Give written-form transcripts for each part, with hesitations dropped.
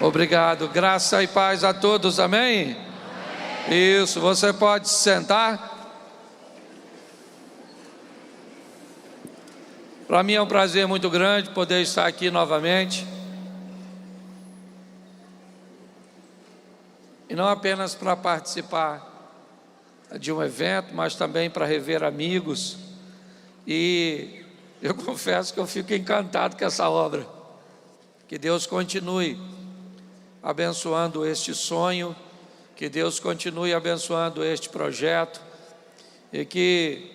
Obrigado. Graça e paz a todos, amém? Isso, você pode se sentar. Para mim é um prazer muito grande poder estar aqui novamente. E não apenas para participar de um evento, mas também para rever amigos. E eu confesso que eu fico encantado com essa obra. Que Deus continue abençoando este sonho, que Deus continue abençoando este projeto, e que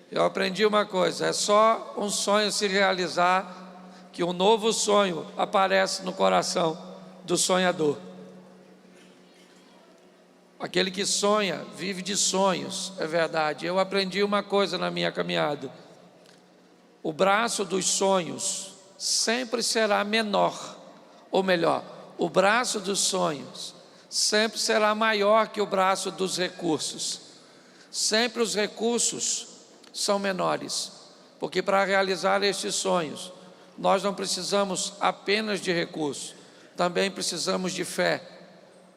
eu aprendi uma coisa: é só um sonho se realizar que um novo sonho aparece no coração do sonhador. Aquele que sonha, vive de sonhos, é verdade. Eu aprendi uma coisa na minha caminhada: o braço dos sonhos sempre será menor, ou melhor, o braço dos sonhos sempre será maior que o braço dos recursos. Sempre os recursos são menores, porque para realizar estes sonhos, nós não precisamos apenas de recursos, também precisamos de fé,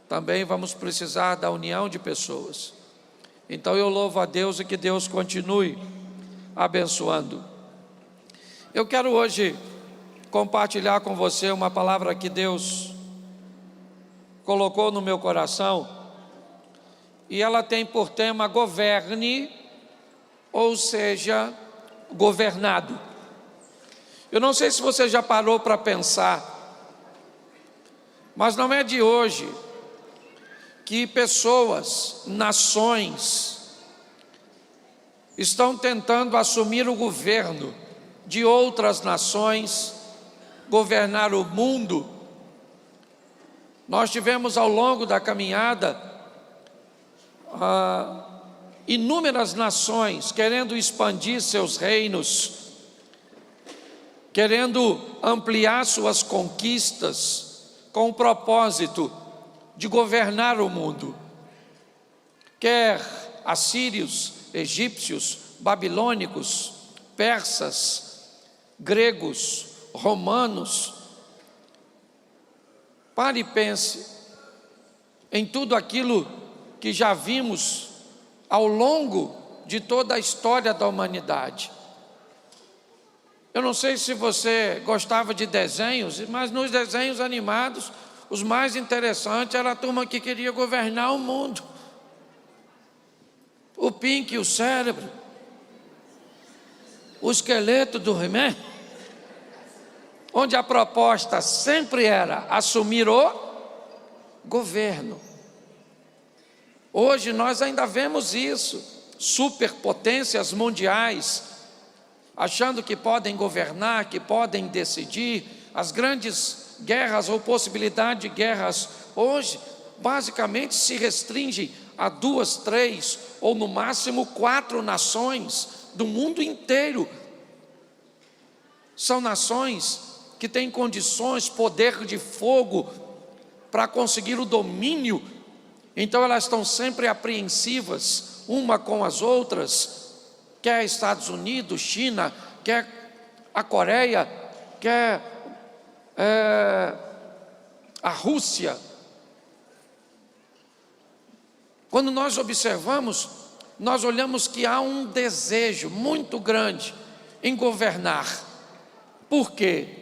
também vamos precisar da união de pessoas. Então eu louvo a Deus e que Deus continue abençoando. Eu quero hoje compartilhar com você uma palavra que Deus colocou no meu coração, e ela tem por tema: governe, ou seja, governado. Eu não sei se você já parou para pensar, mas não é de hoje que pessoas, nações, estão tentando assumir o governo de outras nações, governar o mundo. Nós tivemos ao longo da caminhada inúmeras nações querendo expandir seus reinos, querendo ampliar suas conquistas, com o propósito de governar o mundo. Quer assírios, egípcios, babilônicos, persas, gregos, romanos. Pare e pense em tudo aquilo que já vimos ao longo de toda a história da humanidade. Eu não sei se você gostava de desenhos, mas nos desenhos animados, os mais interessantes era a turma que queria governar o mundo. O Pink, o Cérebro, o Esqueleto do He-Man, onde a proposta sempre era assumir o governo. Hoje nós ainda vemos isso, superpotências mundiais, achando que podem governar, que podem decidir. As grandes guerras ou possibilidade de guerras hoje, basicamente se restringe a 2, 3 ou no máximo 4 nações do mundo inteiro. São nações que têm condições, poder de fogo para conseguir o domínio. Então elas estão sempre apreensivas uma com as outras, quer Estados Unidos, China, quer a Coreia, quer a Rússia. Quando nós observamos, nós olhamos que há um desejo muito grande em governar. Por quê?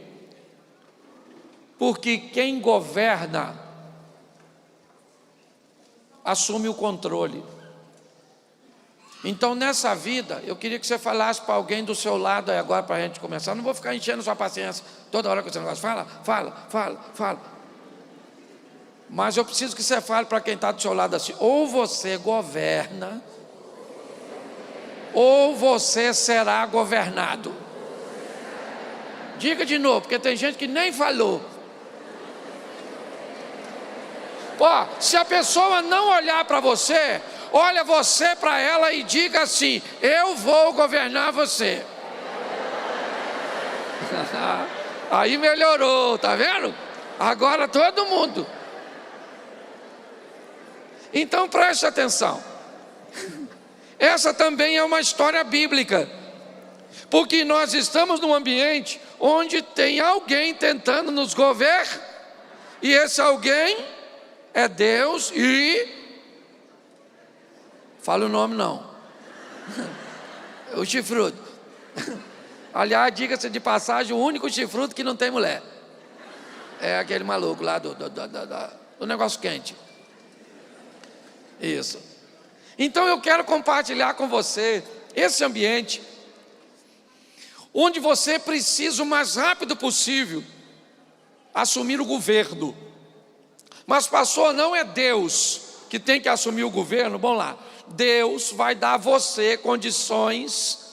Porque quem governa assume o controle. Então nessa vida, eu queria que você falasse para alguém do seu lado aí agora, para a gente começar. Eu não vou ficar enchendo sua paciência toda hora com esse negócio. Fala. Mas eu preciso que você fale para quem está do seu lado assim: ou você governa, ou você será governado. Diga de novo, porque tem gente que nem falou. Se a pessoa não olhar para você, olha você para ela e diga assim: eu vou governar você. Aí melhorou, tá vendo? Agora todo mundo. Então preste atenção. Essa também é uma história bíblica, porque nós estamos num ambiente onde tem alguém tentando nos governar. E esse alguém é Deus e... Fala o nome não. O chifrudo. Aliás, diga-se de passagem, o único chifrudo que não tem mulher. É aquele maluco lá do negócio quente. Isso. Então eu quero compartilhar com você esse ambiente onde você precisa o mais rápido possível assumir o governo. Mas pastor, não é Deus que tem que assumir o governo? Bom lá, Deus vai dar a você condições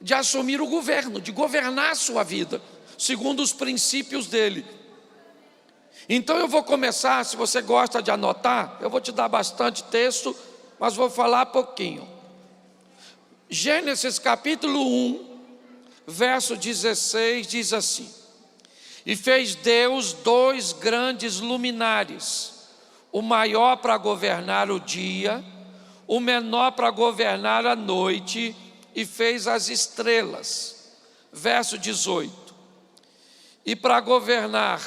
de assumir o governo, de governar a sua vida, segundo os princípios dele. Então eu vou começar, se você gosta de anotar, eu vou te dar bastante texto, mas vou falar pouquinho. Gênesis capítulo 1, verso 16, diz assim: e fez Deus 2 grandes luminares, o maior para governar o dia, o menor para governar a noite, e fez as estrelas. Verso 18: e para governar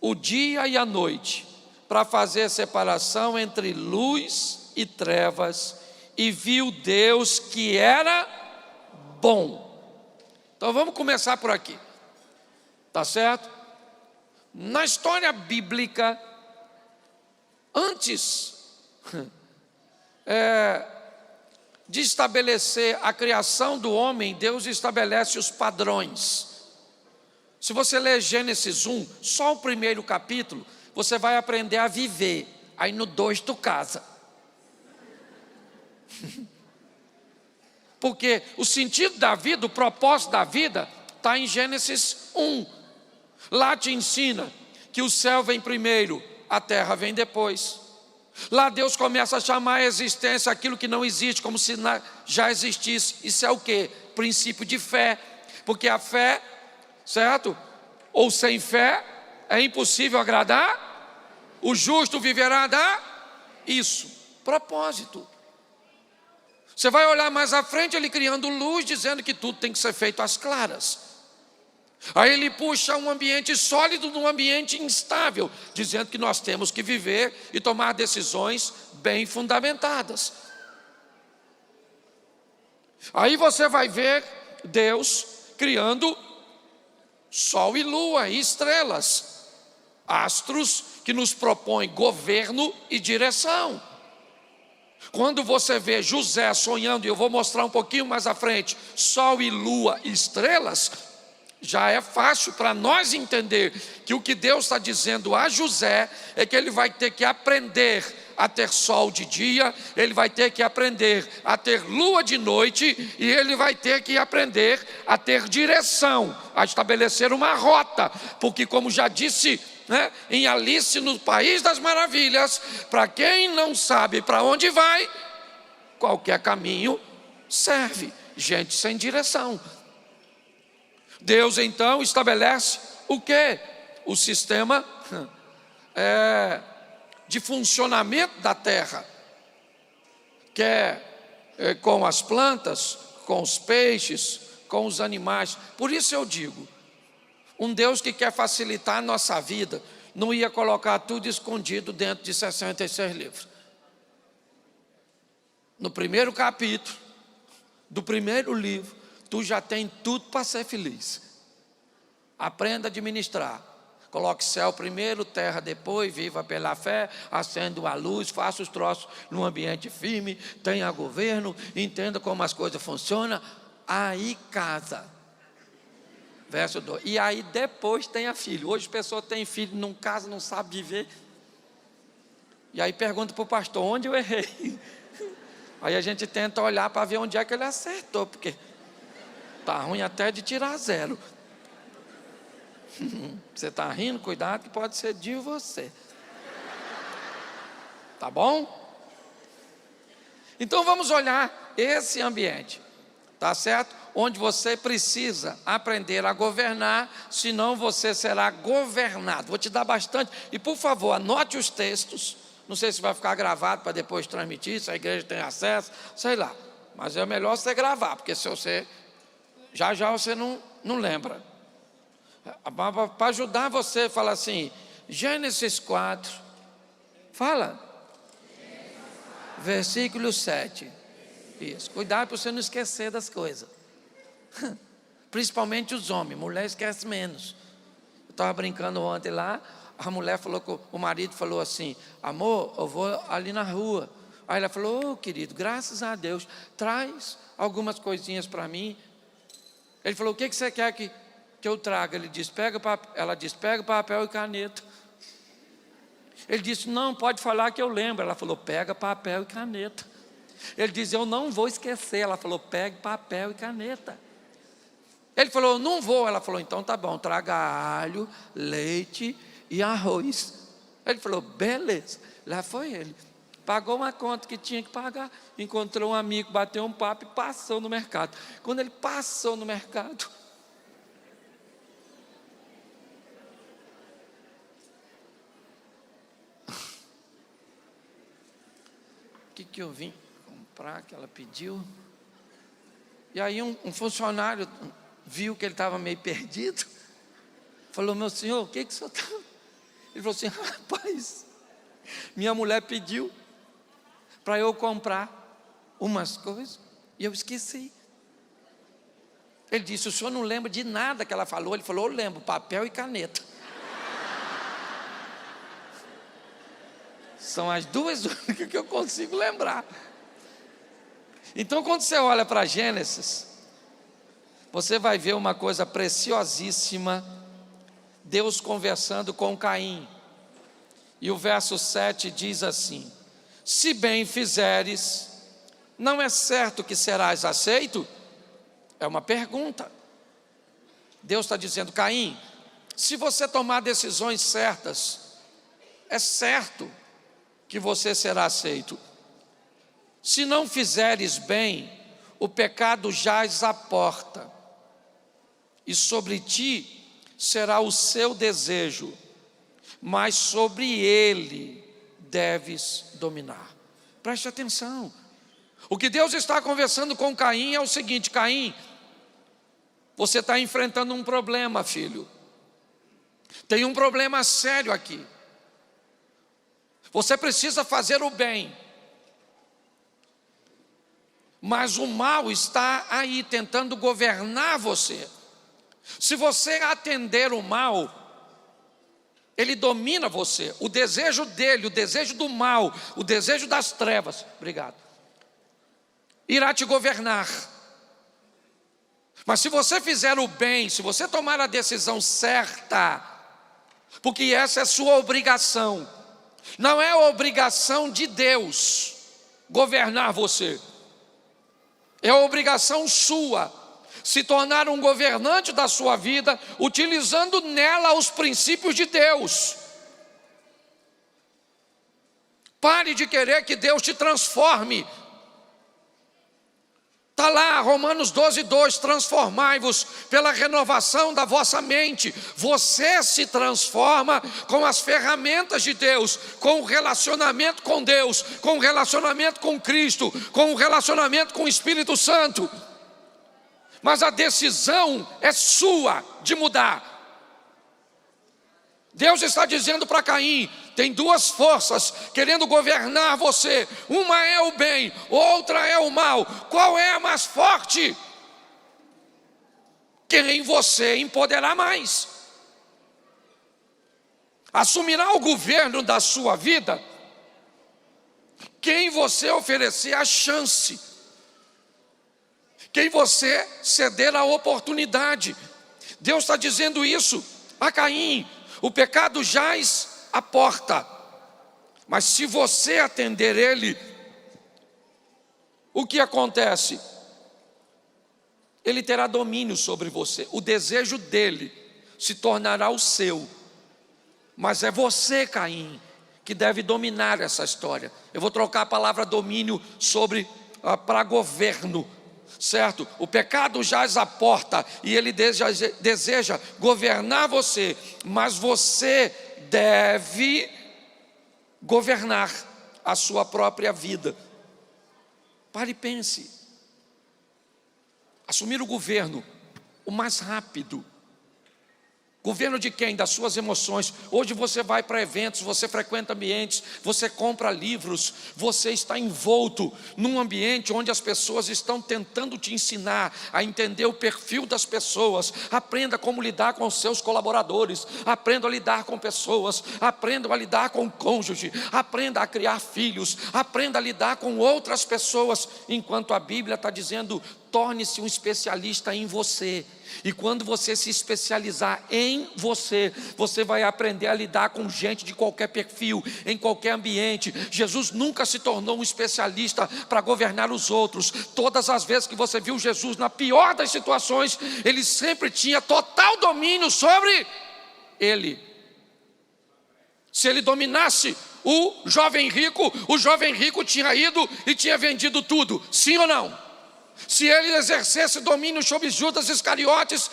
o dia e a noite, para fazer separação entre luz e trevas, e viu Deus que era bom. Então vamos começar por aqui, tá certo? Na história bíblica, antes de estabelecer a criação do homem, Deus estabelece os padrões. Se você ler Gênesis 1, só o primeiro capítulo, você vai aprender a viver. Aí no 2 tu casa. Porque o sentido da vida, o propósito da vida, está em Gênesis 1. Lá te ensina que o céu vem primeiro, a terra vem depois. Lá Deus começa a chamar a existência aquilo que não existe, como se já existisse. Isso é o quê? Princípio de fé. Porque a fé, certo? Ou sem fé, é impossível agradar. O justo viverá da... Isso, propósito. Você vai olhar mais à frente, ele criando luz, dizendo que tudo tem que ser feito às claras. Aí ele puxa um ambiente sólido num ambiente instável, dizendo que nós temos que viver e tomar decisões bem fundamentadas. Aí você vai ver Deus criando sol e lua e estrelas, astros que nos propõem governo e direção. Quando você vê José sonhando, e eu vou mostrar um pouquinho mais à frente, sol e lua e estrelas, já é fácil para nós entender que o que Deus está dizendo a José é que ele vai ter que aprender a ter sol de dia, ele vai ter que aprender a ter lua de noite, e ele vai ter que aprender a ter direção, a estabelecer uma rota, porque como já disse, em Alice no País das Maravilhas, para quem não sabe para onde vai, qualquer caminho serve. Gente sem direção. Deus então estabelece o quê? O sistema de funcionamento da terra, que é com as plantas, com os peixes, com os animais. Por isso eu digo, um Deus que quer facilitar a nossa vida, não ia colocar tudo escondido dentro de 66 livros. No primeiro capítulo do primeiro livro, tu já tem tudo para ser feliz. Aprenda a administrar. Coloque céu primeiro, terra depois, viva pela fé, acenda a luz, faça os troços num ambiente firme, tenha governo, entenda como as coisas funcionam, aí casa. Verso 2. E aí depois tenha filho. Hoje a pessoa tem filho, não casa, não sabe viver. E aí pergunta para o pastor, onde eu errei? Aí a gente tenta olhar para ver onde é que ele acertou, porque está ruim até de tirar 0. Você está rindo? Cuidado que pode ser de você. Tá bom? Então vamos olhar esse ambiente, tá certo? Onde você precisa aprender a governar, senão você será governado. Vou te dar bastante, e por favor, anote os textos. Não sei se vai ficar gravado para depois transmitir, se a igreja tem acesso, sei lá. Mas é melhor você gravar, porque se você... Já você não lembra. Para ajudar você, fala assim, Gênesis 4, fala, versículo 7. Isso, cuidado para você não esquecer das coisas. Principalmente os homens, mulher esquece menos. Eu estava brincando ontem lá, a mulher falou, o marido falou assim, amor, eu vou ali na rua. Aí ela falou, querido, graças a Deus, traz algumas coisinhas para mim. Ele falou, o que você quer que eu traga? Ela disse, pega papel e caneta. Ele disse, não, pode falar que eu lembro. Ela falou, pega papel e caneta. Ele disse, eu não vou esquecer. Ela falou, pegue papel e caneta. Ele falou, não vou. Ela falou, então tá bom, traga alho, leite e arroz. Ele falou, beleza. Lá foi ele. Pagou uma conta que tinha que pagar. Encontrou um amigo, bateu um papo e passou no mercado. Quando ele passou no mercado, o que eu vim comprar que ela pediu? E aí um funcionário viu que ele estava meio perdido. Falou, meu senhor, o que o senhor está... Ele falou assim, rapaz, minha mulher pediu para eu comprar umas coisas e eu esqueci. Ele disse, o senhor não lembra de nada que ela falou? Ele falou, eu lembro, papel e caneta. São as duas únicas que eu consigo lembrar. Então, quando você olha para Gênesis, você vai ver uma coisa preciosíssima, Deus conversando com Caim. E o verso 7 diz assim, se bem fizeres, não é certo que serás aceito? É uma pergunta. Deus está dizendo, Caim, se você tomar decisões certas, é certo que você será aceito. Se não fizeres bem, o pecado jaz à porta, e sobre ti será o seu desejo, mas sobre ele deves dominar. Preste atenção. O que Deus está conversando com Caim é o seguinte, Caim, você está enfrentando um problema, filho. Tem um problema sério aqui. Você precisa fazer o bem, mas o mal está aí tentando governar você. Se você atender o mal, ele domina você. O desejo dele, o desejo do mal, o desejo das trevas, obrigado, irá te governar. Mas se você fizer o bem, se você tomar a decisão certa, porque essa é sua obrigação, não é a obrigação de Deus governar você, é a obrigação sua, se tornar um governante da sua vida, utilizando nela os princípios de Deus. Pare de querer que Deus te transforme. Está lá, Romanos 12:2, transformai-vos pela renovação da vossa mente. Você se transforma com as ferramentas de Deus, com o relacionamento com Deus, com o relacionamento com Cristo, com o relacionamento com o Espírito Santo. Mas a decisão é sua de mudar. Deus está dizendo para Caim, tem duas forças querendo governar você. Uma é o bem, outra é o mal. Qual é a mais forte? Quem você empoderar mais. Assumirá o governo da sua vida quem você oferecer a chance, quem você ceder a oportunidade. Deus está dizendo isso a Caim. O pecado jaz à porta, mas se você atender ele, o que acontece? Ele terá domínio sobre você, o desejo dele se tornará o seu, mas é você, Caim, que deve dominar essa história. Eu vou trocar a palavra domínio para governo, certo? O pecado jaz à porta e ele deseja governar você, mas você deve governar a sua própria vida. Pare e pense. Assumir o governo o mais rápido Governo de quem? Das suas emoções. Hoje você vai para eventos, você frequenta ambientes, você compra livros, você está envolto num ambiente onde as pessoas estão tentando te ensinar a entender o perfil das pessoas. Aprenda como lidar com os seus colaboradores, aprenda a lidar com pessoas, aprenda a lidar com o cônjuge, aprenda a criar filhos, aprenda a lidar com outras pessoas, enquanto a Bíblia está dizendo: torne-se um especialista em você. E quando você se especializar em você, você vai aprender a lidar com gente de qualquer perfil, em qualquer ambiente. Jesus nunca se tornou um especialista para governar os outros. Todas as vezes que você viu Jesus na pior das situações, ele sempre tinha total domínio sobre ele. Se ele dominasse o jovem rico tinha ido e tinha vendido tudo, sim ou não? Se ele exercesse domínio sobre Judas Iscariotes,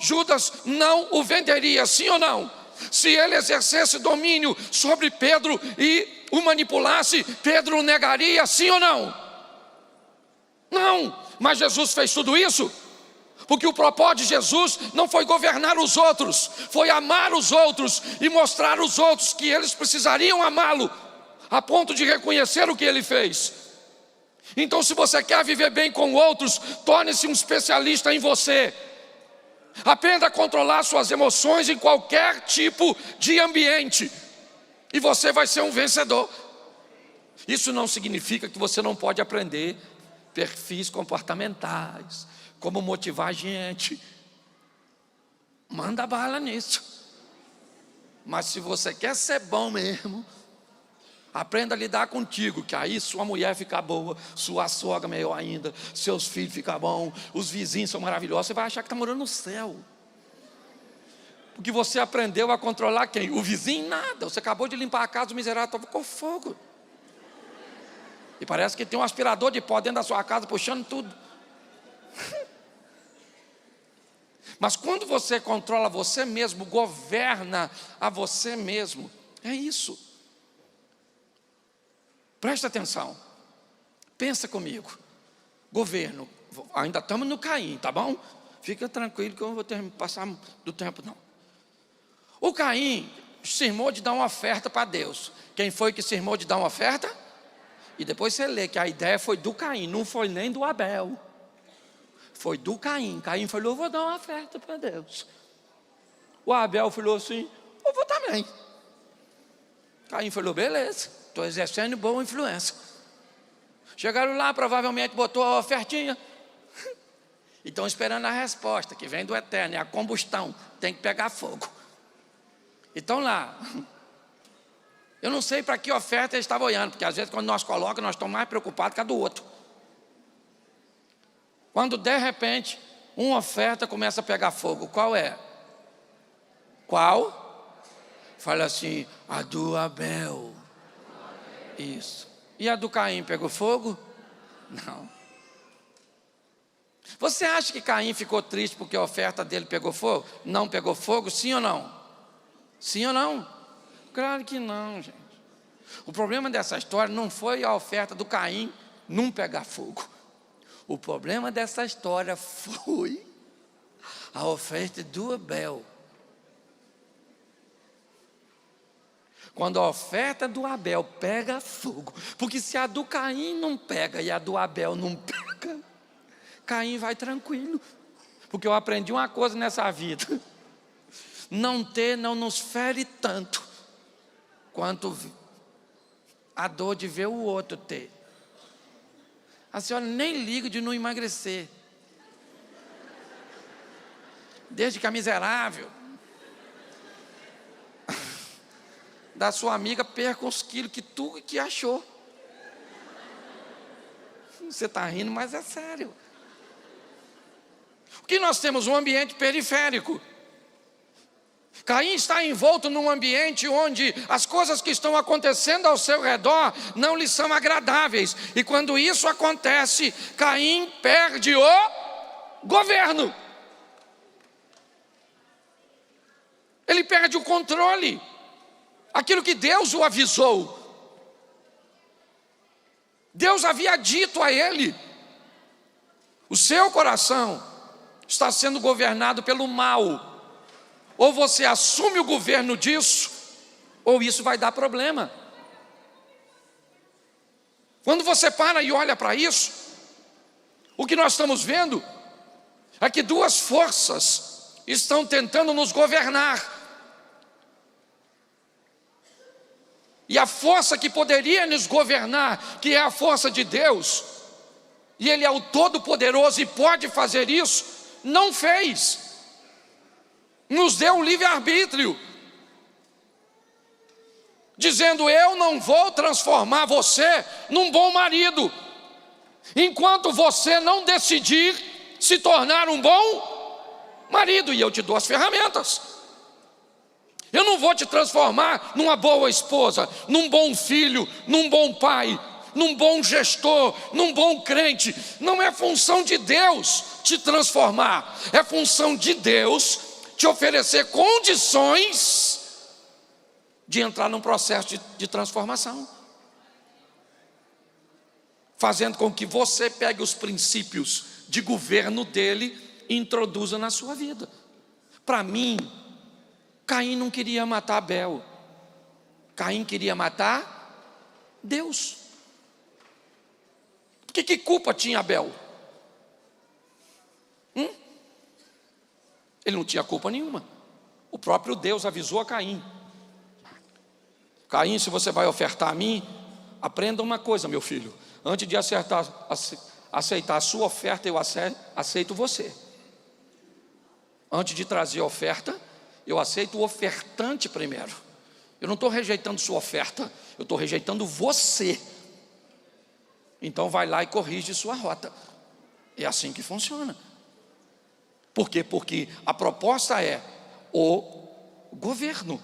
Judas não o venderia, sim ou não? Se ele exercesse domínio sobre Pedro e o manipulasse, Pedro o negaria, sim ou não? Não, mas Jesus fez tudo isso porque o propósito de Jesus não foi governar os outros, foi amar os outros e mostrar aos outros que eles precisariam amá-lo, a ponto de reconhecer o que ele fez. Então, se você quer viver bem com outros, torne-se um especialista em você. Aprenda a controlar suas emoções em qualquer tipo de ambiente, e você vai ser um vencedor. Isso não significa que você não pode aprender perfis comportamentais, como motivar a gente. Manda bala nisso. Mas se você quer ser bom mesmo, aprenda a lidar contigo, que aí sua mulher fica boa, sua sogra melhor ainda, seus filhos ficam bons, os vizinhos são maravilhosos. Você vai achar que está morando no céu, porque você aprendeu a controlar quem? O vizinho? Nada. Você acabou de limpar a casa do miserável, estava com fogo, e parece que tem um aspirador de pó dentro da sua casa puxando tudo. Mas quando você controla você mesmo, governa a você mesmo, é isso. Presta atenção, pensa comigo. Governo, ainda estamos no Caim, tá bom? Fica tranquilo que eu não vou ter que passar do tempo não. O Caim cismou de dar uma oferta para Deus. Quem foi que cismou de dar uma oferta? E depois você lê que a ideia foi do Caim, não foi nem do Abel. Foi do Caim. Caim falou: eu vou dar uma oferta para Deus. O Abel falou assim: eu vou também. Caim falou: beleza, estou exercendo boa influência. Chegaram lá, provavelmente botou a ofertinha e estão esperando a resposta, que vem do eterno, é a combustão, tem que pegar fogo. Então lá, eu não sei para que oferta ele estava olhando, porque às vezes quando nós colocamos, nós estamos mais preocupados que a do outro. Quando de repente uma oferta começa a pegar fogo, qual é? Qual? Fala assim: a do Abel. Isso. E a do Caim pegou fogo? Não. Você acha que Caim ficou triste porque a oferta dele pegou fogo? Não pegou fogo, sim ou não? Sim ou não? Claro que não, gente. O problema dessa história não foi a oferta do Caim não pegar fogo. O problema dessa história foi a oferta do Abel. Quando a oferta do Abel pega fogo, porque se a do Caim não pega e a do Abel não pega, Caim vai tranquilo. Porque eu aprendi uma coisa nessa vida: não ter não nos fere tanto quanto a dor de ver o outro ter. A senhora nem liga de não emagrecer, desde que a miserável da sua amiga perca os quilos que tu que achou. Você está rindo, mas é sério. Porque nós temos um ambiente periférico. Caim está envolto num ambiente onde as coisas que estão acontecendo ao seu redor não lhe são agradáveis. E quando isso acontece, Caim perde o governo. Ele perde o controle. Aquilo que Deus o avisou. Deus havia dito a ele: o seu coração está sendo governado pelo mal. Ou você assume o governo disso, ou isso vai dar problema. Quando você para e olha para isso, o que nós estamos vendo é que duas forças estão tentando nos governar. E a força que poderia nos governar, que é a força de Deus, e Ele é o Todo-Poderoso e pode fazer isso, não fez. Nos deu um livre-arbítrio, dizendo: eu não vou transformar você num bom marido, enquanto você não decidir se tornar um bom marido, e eu te dou as ferramentas. Eu não vou te transformar numa boa esposa, num bom filho, num bom pai, num bom gestor, num bom crente. Não é função de Deus te transformar, é função de Deus te oferecer condições de entrar num processo de transformação, fazendo com que você pegue os princípios de governo dele e introduza na sua vida. Para mim, Caim não queria matar Abel, Caim queria matar Deus. Que culpa tinha Abel? Ele não tinha culpa nenhuma. O próprio Deus avisou a Caim: Caim, se você vai ofertar a mim, aprenda uma coisa, meu filho: antes de aceitar a sua oferta, eu aceito você. Antes de trazer a oferta, eu aceito o ofertante primeiro. Eu não estou rejeitando sua oferta, eu estou rejeitando você. Então vai lá e corrige sua rota. É assim que funciona. Por quê? Porque a proposta é o governo.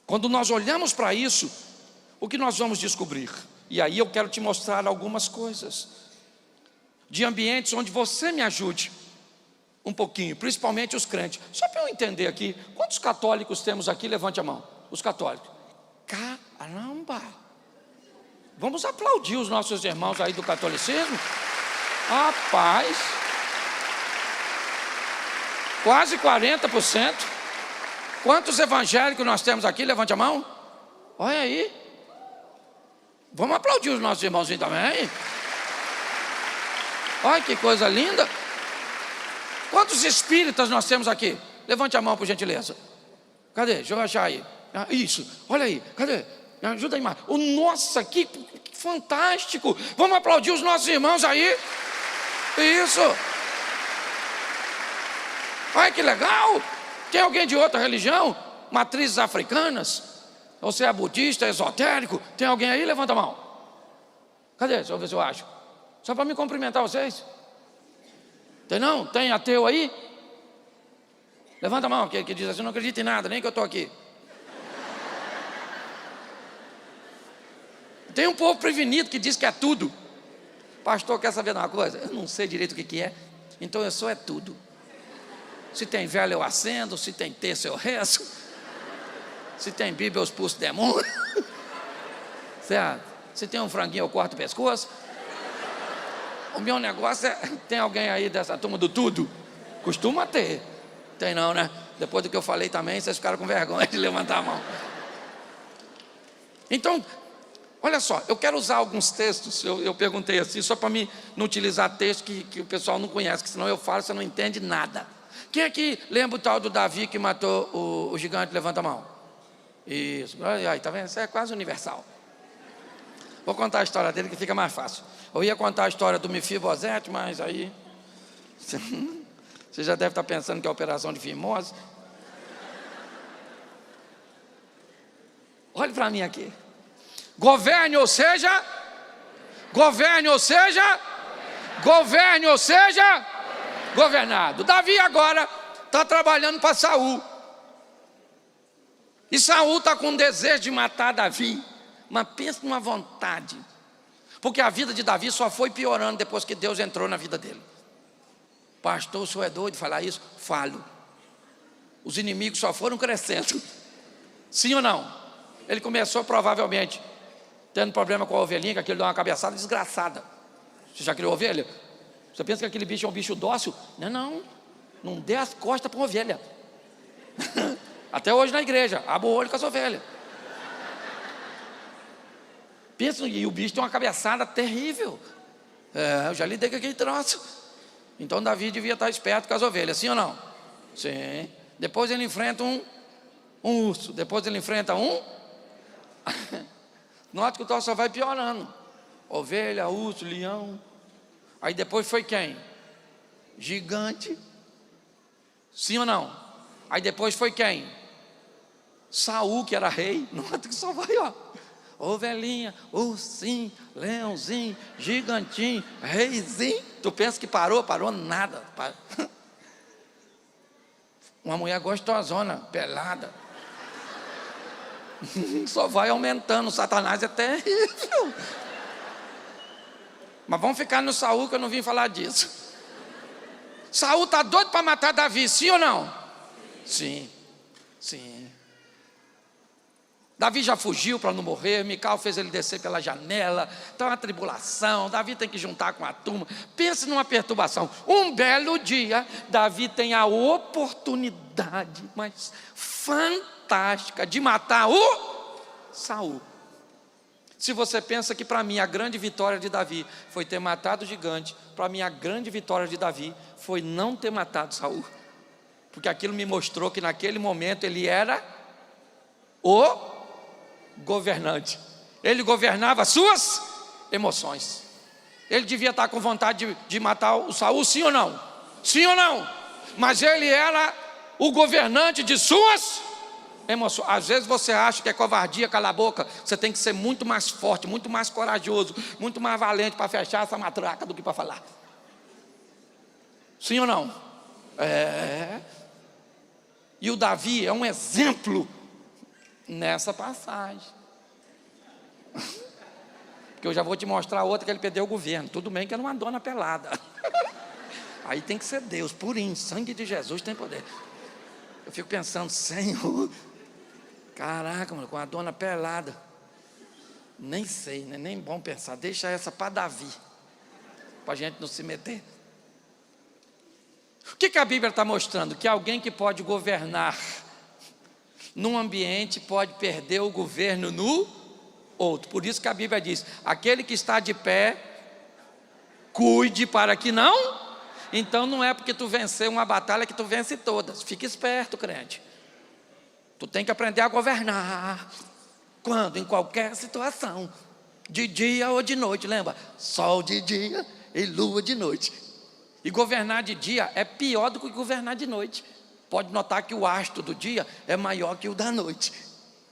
Quando nós olhamos para isso, o que nós vamos descobrir? E aí eu quero te mostrar algumas coisas de ambientes onde você me ajude um pouquinho, principalmente os crentes. Só para eu entender aqui, quantos católicos temos aqui? Levante a mão. Os católicos. Caramba! Vamos aplaudir os nossos irmãos aí do catolicismo. Rapaz, quase 40%. Quantos evangélicos nós temos aqui? Levante a mão. Olha aí. Vamos aplaudir os nossos irmãozinhos também. Olha que coisa linda. Quantos espíritas nós temos aqui? Levante a mão, por gentileza. Cadê? Deixa eu achar aí. Isso, olha aí. Cadê? Me ajuda aí mais. Nossa, que fantástico. Vamos aplaudir os nossos irmãos aí. Isso. Olha que legal. Tem alguém de outra religião? Matrizes africanas? Você é budista, esotérico? Tem alguém aí? Levanta a mão. Cadê? Deixa eu ver se eu acho. Só para me cumprimentar vocês. Tem não? Tem ateu aí? Levanta a mão, que diz assim: não acredito em nada, nem que eu estou aqui. Tem um povo prevenido que diz que é tudo. Pastor, quer saber de uma coisa? Eu não sei direito o que é, então eu sou é tudo. Se tem vela eu acendo, se tem terço eu rezo, se tem Bíblia eu expulso demônio, certo? Se tem um franguinho eu corto o pescoço. O meu negócio é... Tem alguém aí dessa turma do tudo? Costuma ter. Tem não, né? Depois do que eu falei também, vocês ficaram com vergonha de levantar a mão. Então, olha só, eu quero usar alguns textos. Eu perguntei assim, só para mim não utilizar texto que o pessoal não conhece, que senão eu falo, você não entende nada. Quem aqui lembra o tal do Davi que matou o gigante? Levanta a mão. Isso, aí, tá vendo? Isso é quase universal. Vou contar a história dele que fica mais fácil. Eu ia contar a história do Mefibosete, mas aí você já deve estar pensando que é a operação de fimose. Olhe para mim aqui. Governe, ou seja, governado. Davi agora está trabalhando para Saul. E Saul está com desejo de matar Davi. Mas pensa numa vontade. Porque a vida de Davi só foi piorando depois que Deus entrou na vida dele. Pastor, o senhor é doido de falar isso? Falo. Os inimigos só foram crescendo. Sim ou não? Ele começou provavelmente tendo problema com a ovelhinha, que aquele dá uma cabeçada desgraçada. Você já criou ovelha? Você pensa que aquele bicho é um bicho dócil? Não, não. Não dê as costas para uma ovelha. Até hoje na igreja, abre o olho com as ovelhas. Pensa, e o bicho tem uma cabeçada terrível. Eu já lidei com aquele troço. Então Davi devia estar esperto com as ovelhas, sim ou não? Sim. Depois ele enfrenta um urso. Depois ele enfrenta um... Note que o troço só vai piorando. Ovelha, urso, leão. Aí depois foi quem? Gigante. Sim ou não? Aí depois foi quem? Saul, que era rei. Note que só vai, ó. Ovelhinha, ursinho, leãozinho, gigantinho, reizinho. Tu pensa que parou? Parou nada. Uma mulher gostosona, pelada. Só vai aumentando. O Satanás é terrível. Mas vamos ficar no Saul, que eu não vim falar disso. Saul está doido para matar Davi, sim ou não? Sim, sim. Davi já fugiu para não morrer. Mical fez ele descer pela janela. Está uma tribulação. Davi tem que juntar com a turma. Pense numa perturbação. Um belo dia, Davi tem a oportunidade, mas fantástica, de matar o Saul. Se você pensa que para mim a grande vitória de Davi foi ter matado o gigante, para mim a grande vitória de Davi foi não ter matado Saul. Porque aquilo me mostrou que naquele momento ele era o governante. Ele governava as suas emoções. Ele devia estar com vontade de matar o Saul, sim ou não? Sim ou não? Mas ele era o governante de suas emoções. Às vezes você acha que é covardia, cala a boca. Você tem que ser muito mais forte, muito mais corajoso, muito mais valente para fechar essa matraca do que para falar. Sim ou não? E o Davi é um exemplo nessa passagem. Porque eu já vou te mostrar outra que ele perdeu o governo. Tudo bem que era uma dona pelada. Aí tem que ser Deus, purinho, sangue de Jesus tem poder. Eu fico pensando, Senhor, caraca, mano, com a dona pelada. Nem sei, né? Nem bom pensar. Deixa essa para Davi, para a gente não se meter. O que a Bíblia está mostrando? Que alguém que pode governar num ambiente pode perder o governo no outro. Por isso que a Bíblia diz: aquele que está de pé, cuide para que não. Então não é porque tu venceu uma batalha que tu vence todas. Fique esperto, crente. Tu tem que aprender a governar. Quando? Em qualquer situação. De dia ou de noite, lembra? Sol de dia e lua de noite. E governar de dia é pior do que governar de noite. Pode notar que o astro do dia é maior que o da noite.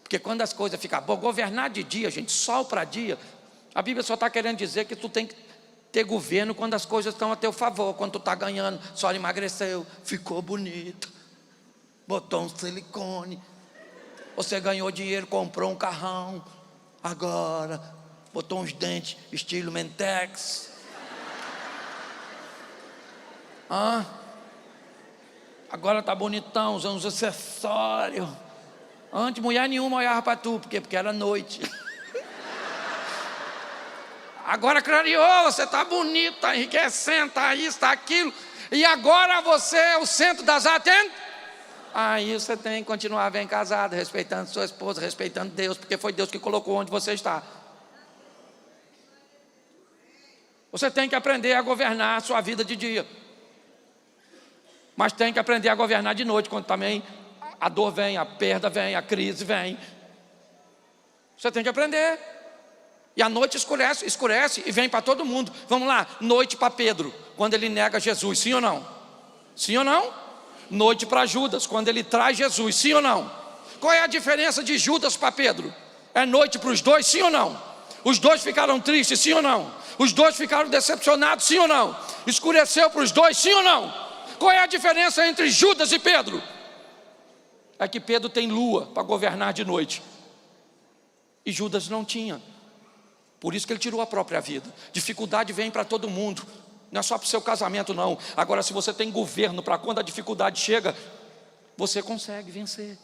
Porque quando as coisas ficam boas, governar de dia, gente, sol para dia, a Bíblia só está querendo dizer que tu tem que ter governo quando as coisas estão a teu favor. Quando tu está ganhando, só emagreceu, ficou bonito, botou um silicone, você ganhou dinheiro, comprou um carrão, agora botou uns dentes estilo Mentex. Agora está bonitão, usando uns acessórios. Antes mulher nenhuma olhava para tu, porque era noite. Agora clareou, você está bonito, está enriquecendo, está isso, está aquilo. E agora você é o centro das atenções. Aí você tem que continuar bem casado, respeitando sua esposa, respeitando Deus, porque foi Deus que colocou onde você está. Você tem que aprender a governar a sua vida de dia. Mas tem que aprender a governar de noite, quando também a dor vem, a perda vem, a crise vem. Você tem que aprender. E a noite escurece e vem para todo mundo. Vamos lá, noite para Pedro, quando ele nega Jesus, sim ou não? Sim ou não? Noite para Judas, quando ele traz Jesus, sim ou não? Qual é a diferença de Judas para Pedro? É noite para os dois, sim ou não? Os dois ficaram tristes, sim ou não? Os dois ficaram decepcionados, sim ou não? Escureceu para os dois, sim ou não? Qual é a diferença entre Judas e Pedro? É que Pedro tem lua para governar de noite e Judas não tinha. Por isso que ele tirou a própria vida. Dificuldade vem para todo mundo, não é só para o seu casamento não. Agora, se você tem governo para quando a dificuldade chega, você consegue vencer.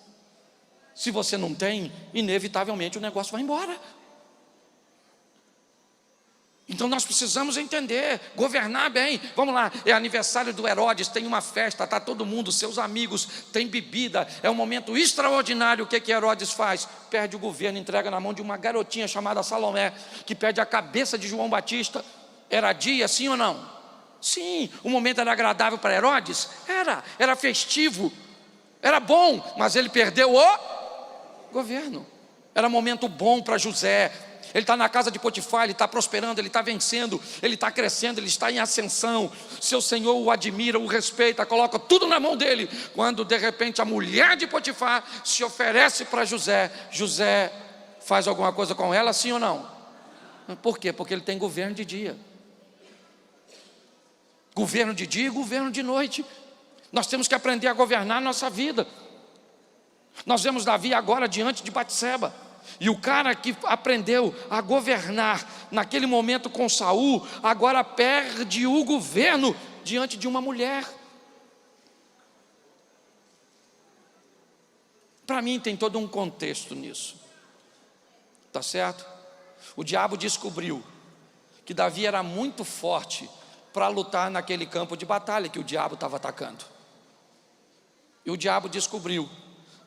Se você não tem, inevitavelmente o negócio vai embora. Então nós precisamos entender, governar bem. Vamos lá, é aniversário do Herodes, tem uma festa, está todo mundo, seus amigos, tem bebida, é um momento extraordinário. O que Herodes faz? Perde o governo, entrega na mão de uma garotinha chamada Salomé, que perde a cabeça de João Batista. Era dia, sim ou não? Sim. O momento era agradável para Herodes? Era festivo, era bom, mas ele perdeu o governo. Era momento bom para José. Ele está na casa de Potifar, ele está prosperando, ele está vencendo, ele está crescendo, ele está em ascensão. Seu senhor o admira, o respeita, coloca tudo na mão dele. Quando de repente a mulher de Potifar se oferece para José, José faz alguma coisa com ela, sim ou não? Por quê? Porque ele tem governo de dia. Governo de dia e governo de noite. Nós temos que aprender a governar a nossa vida. Nós vemos Davi agora diante de Batseba. E o cara que aprendeu a governar naquele momento com Saul, agora perde o governo diante de uma mulher. Para mim tem todo um contexto nisso. Tá certo? O diabo descobriu que Davi era muito forte para lutar naquele campo de batalha que o diabo estava atacando. E o diabo descobriu: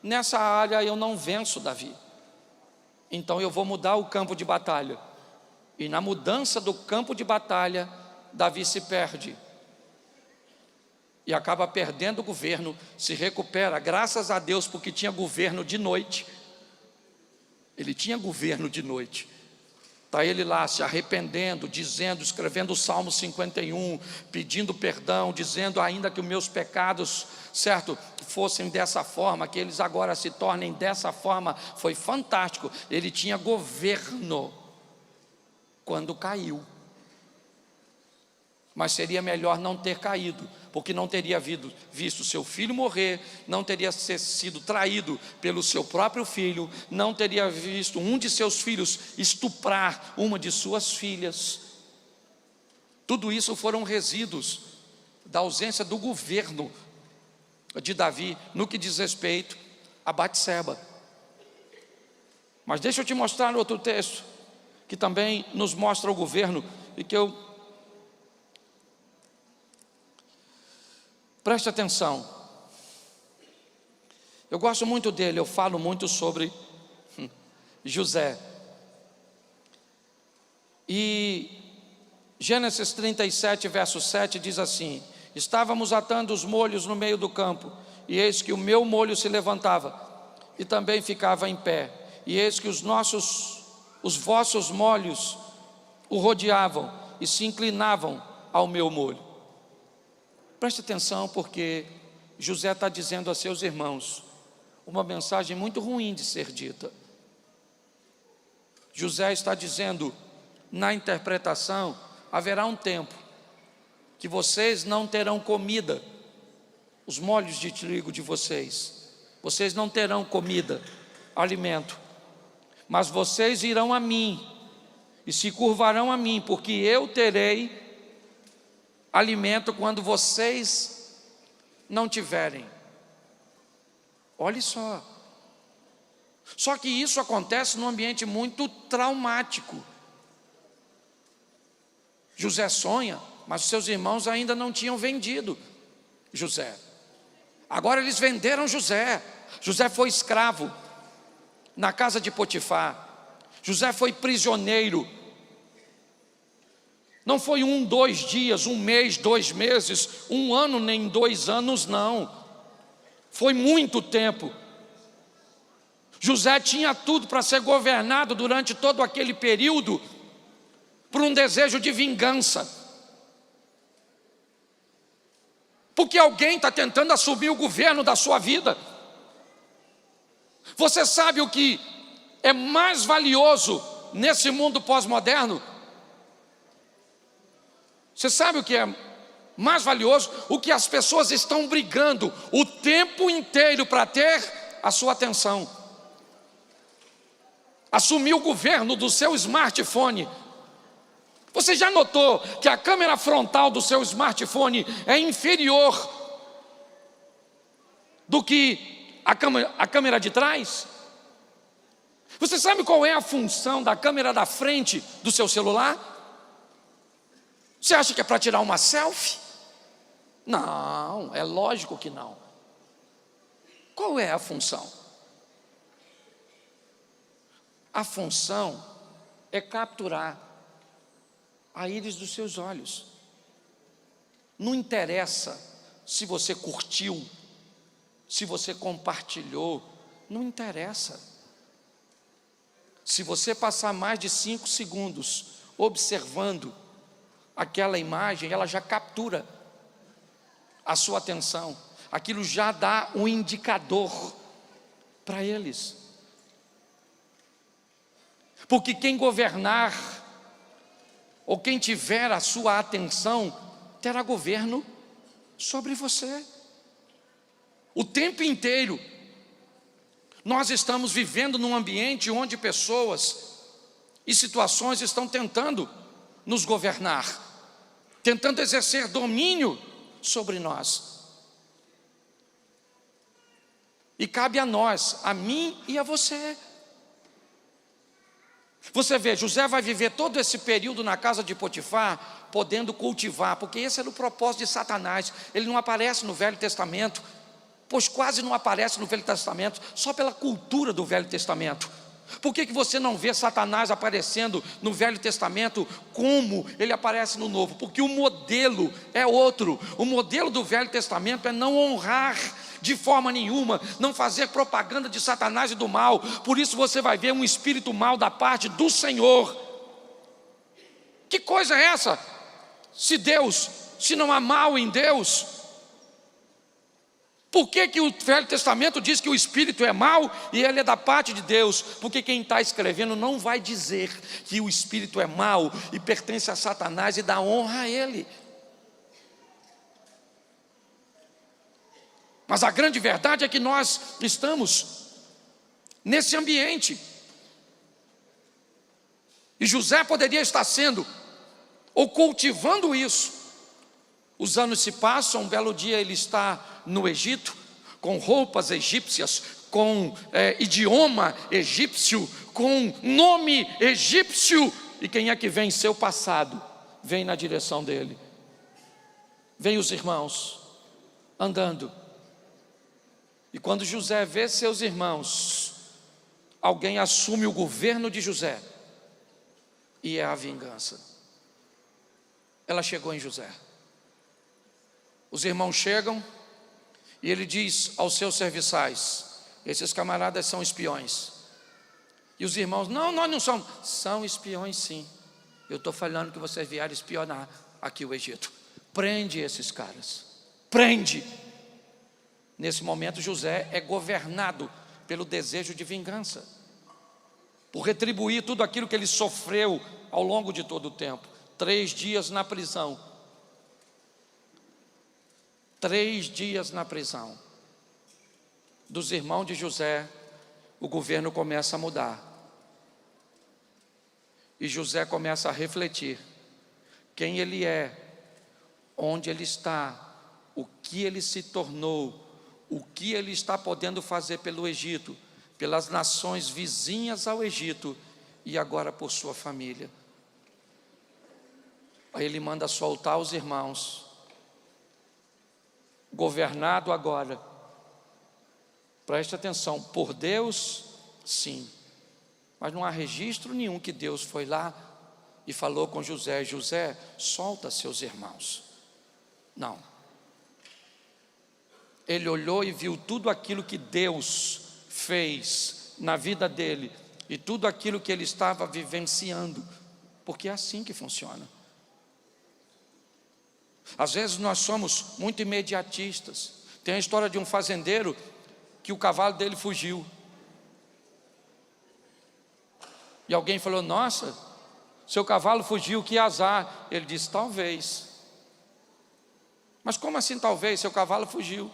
nessa área eu não venço Davi, então eu vou mudar o campo de batalha. E na mudança do campo de batalha, Davi se perde e acaba perdendo o governo. Se recupera, graças a Deus, porque tinha governo de noite. Ele tinha governo de noite. Está ele lá se arrependendo, dizendo, escrevendo o Salmo 51, pedindo perdão, dizendo: ainda que os meus pecados, certo, fossem dessa forma, que eles agora se tornem dessa forma. Foi fantástico. Ele tinha governo quando caiu. Mas seria melhor não ter caído, porque não teria visto seu filho morrer, não teria sido traído pelo seu próprio filho, não teria visto um de seus filhos estuprar uma de suas filhas. Tudo isso foram resíduos da ausência do governo de Davi no que diz respeito a Batseba. Mas deixa eu te mostrar outro texto que também nos mostra o governo e que eu... Preste atenção. Eu gosto muito dele, eu falo muito sobre José. E Gênesis 37, verso 7 diz assim: estávamos atando os molhos no meio do campo, e eis que o meu molho se levantava, e também ficava em pé, e eis que os vossos molhos o rodeavam, e se inclinavam ao meu molho. Preste atenção, porque José está dizendo a seus irmãos uma mensagem muito ruim de ser dita. José está dizendo, na interpretação: haverá um tempo que vocês não terão comida, os molhos de trigo de vocês não terão comida, alimento, mas vocês irão a mim e se curvarão a mim, porque eu terei alimento quando vocês não tiverem. Olhe só. Só que isso acontece num ambiente muito traumático. José sonha, mas os seus irmãos ainda não tinham vendido José. Agora eles venderam José. José foi escravo na casa de Potifar. José foi prisioneiro. Não foi 1, 2 dias, 1 mês, 2 meses, 1 ano, nem 2 anos, não. Foi muito tempo. José tinha tudo para ser governado durante todo aquele período por um desejo de vingança. Porque alguém está tentando assumir o governo da sua vida. Você sabe o que é mais valioso nesse mundo pós-moderno? Você sabe o que é mais valioso? O que as pessoas estão brigando o tempo inteiro para ter a sua atenção. Assumir o governo do seu smartphone. Você já notou que a câmera frontal do seu smartphone é inferior do que a câmera de trás? Você sabe qual é a função da câmera da frente do seu celular? Você acha que é para tirar uma selfie? Não, é lógico que não. Qual é a função? A função é capturar a íris dos seus olhos. Não interessa se você curtiu, se você compartilhou, não interessa. Se você passar mais de 5 segundos observando aquela imagem, ela já captura a sua atenção. Aquilo já dá um indicador para eles. Porque quem governar, ou quem tiver a sua atenção, terá governo sobre você. O tempo inteiro, nós estamos vivendo num ambiente onde pessoas e situações estão tentando nos governar, tentando exercer domínio sobre nós. E cabe a nós, a mim e a você. Você vê, José vai viver todo esse período na casa de Potifar, podendo cultivar, porque esse era o propósito de Satanás. Ele não aparece no Velho Testamento, pois quase não aparece no Velho Testamento, só pela cultura do Velho Testamento. Por que você não vê Satanás aparecendo no Velho Testamento como ele aparece no Novo? Porque o modelo é outro. O modelo do Velho Testamento é não honrar de forma nenhuma, não fazer propaganda de Satanás e do mal. Por isso você vai ver um espírito mal da parte do Senhor. Que coisa é essa? Se não há mal em Deus, por que o Velho Testamento diz que o espírito é mau e ele é da parte de Deus? Porque quem está escrevendo não vai dizer que o espírito é mau e pertence a Satanás e dá honra a ele. Mas a grande verdade é que nós estamos nesse ambiente. E José poderia estar sendo, ou cultivando isso. Os anos se passam, um belo dia ele está no Egito, com roupas egípcias, com idioma egípcio, com nome egípcio. E quem é que vem? Seu passado vem na direção dele. Vem os irmãos andando. E quando José vê seus irmãos, alguém assume o governo de José, e é a vingança. Ela chegou em José. Os irmãos chegam e ele diz aos seus serviçais: esses camaradas são espiões. E os irmãos: não, nós não somos. São espiões sim. Eu estou falando que vocês vieram espionar aqui o Egito. Prende esses caras. Prende. Nesse momento José é governado pelo desejo de vingança, por retribuir tudo aquilo que ele sofreu ao longo de todo o tempo. 3 dias na prisão. 3 dias na prisão. Dos irmãos de José, o governo começa a mudar. E José começa a refletir quem ele é, onde ele está, o que ele se tornou, o que ele está podendo fazer pelo Egito, pelas nações vizinhas ao Egito e agora por sua família. Aí ele manda soltar os irmãos, governado agora, preste atenção, por Deus, sim, mas não há registro nenhum que Deus foi lá e falou com José: José, solta seus irmãos. Não. Ele olhou e viu tudo aquilo que Deus fez na vida dele e tudo aquilo que ele estava vivenciando, porque é assim que funciona. Às vezes nós somos muito imediatistas. Tem a história de um fazendeiro que o cavalo dele fugiu. E alguém falou: nossa, seu cavalo fugiu, que azar. Ele disse: talvez. Mas como assim talvez? Seu cavalo fugiu.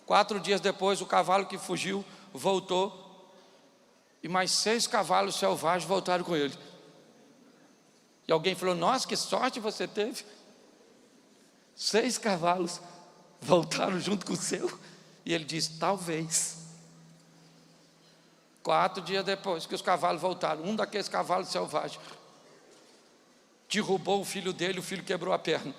4 dias depois, o cavalo que fugiu voltou, e mais 6 cavalos selvagens voltaram com ele. E alguém falou: nossa, que sorte você teve. 6 cavalos voltaram junto com o seu. E ele disse: talvez. 4 dias depois que os cavalos voltaram, um daqueles cavalos selvagens derrubou o filho dele, o filho quebrou a perna.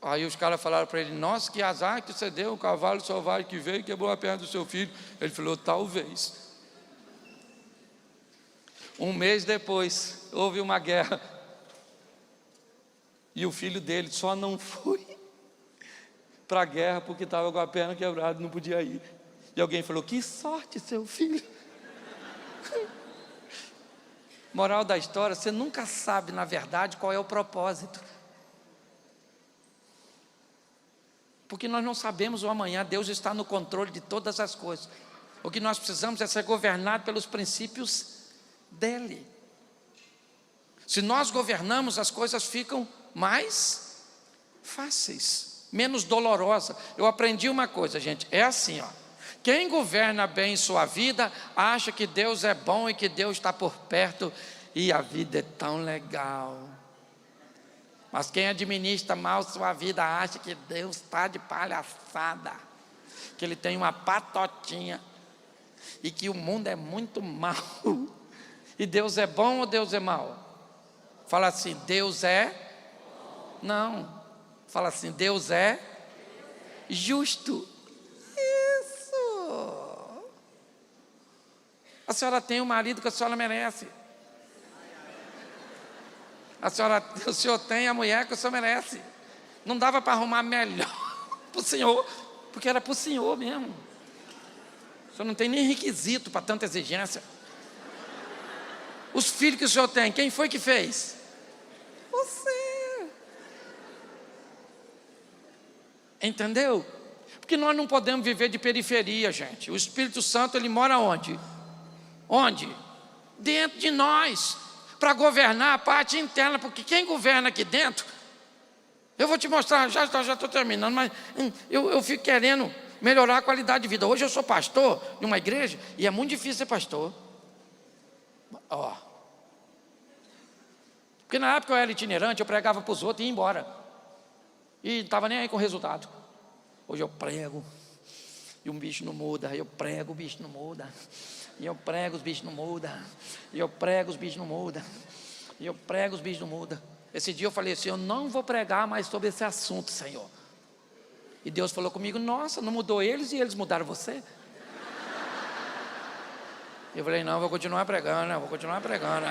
Aí os caras falaram para ele: nossa, que azar que você deu, o cavalo selvagem que veio e quebrou a perna do seu filho. Ele falou: talvez. Um mês depois, houve uma guerra, e o filho dele só não foi para a guerra porque estava com a perna quebrada, não podia ir. E alguém falou: que sorte, seu filho. Moral da história: você nunca sabe, na verdade, qual é o propósito. Porque nós não sabemos o amanhã. Deus está no controle de todas as coisas. O que nós precisamos é ser governado pelos princípios dele. Se nós governamos, as coisas ficam mais fáceis, menos dolorosas. Eu aprendi uma coisa, gente, é assim, ó. Quem governa bem sua vida, acha que Deus é bom e que Deus está por perto, e a vida é tão legal. Mas quem administra mal sua vida, acha que Deus está de palhaçada, que Ele tem uma patotinha, e que o mundo é muito mau. E Deus é bom ou Deus é mau? Fala assim: Deus é? Não. Fala assim: Deus é justo. Isso. A senhora tem o marido que a senhora merece. O senhor tem a mulher que o senhor merece. Não dava para arrumar melhor para o senhor, porque era para o senhor mesmo. O senhor não tem nem requisito para tanta exigência. Os filhos que o senhor tem, quem foi que fez? Você. Entendeu? Porque nós não podemos viver de periferia, gente. O Espírito Santo, ele mora onde? Onde? Dentro de nós, para governar a parte interna. Porque quem governa aqui dentro, eu vou te mostrar, já estou terminando, mas eu fico querendo melhorar a qualidade de vida. Hoje eu sou pastor de uma igreja e é muito difícil ser pastor. Ó. Porque na época eu era itinerante, eu pregava para os outros e ia embora. E não estava nem aí com o resultado. Hoje eu prego e um bicho não muda. Eu prego, o bicho não muda. E eu prego, os bichos não mudam. E eu prego, os bichos não mudam. E eu prego, os bichos não mudam. Esse dia eu falei assim: eu não vou pregar mais sobre esse assunto, Senhor. E Deus falou comigo: nossa, não mudou eles e eles mudaram você? Eu falei: não, vou continuar pregando, vou continuar pregando.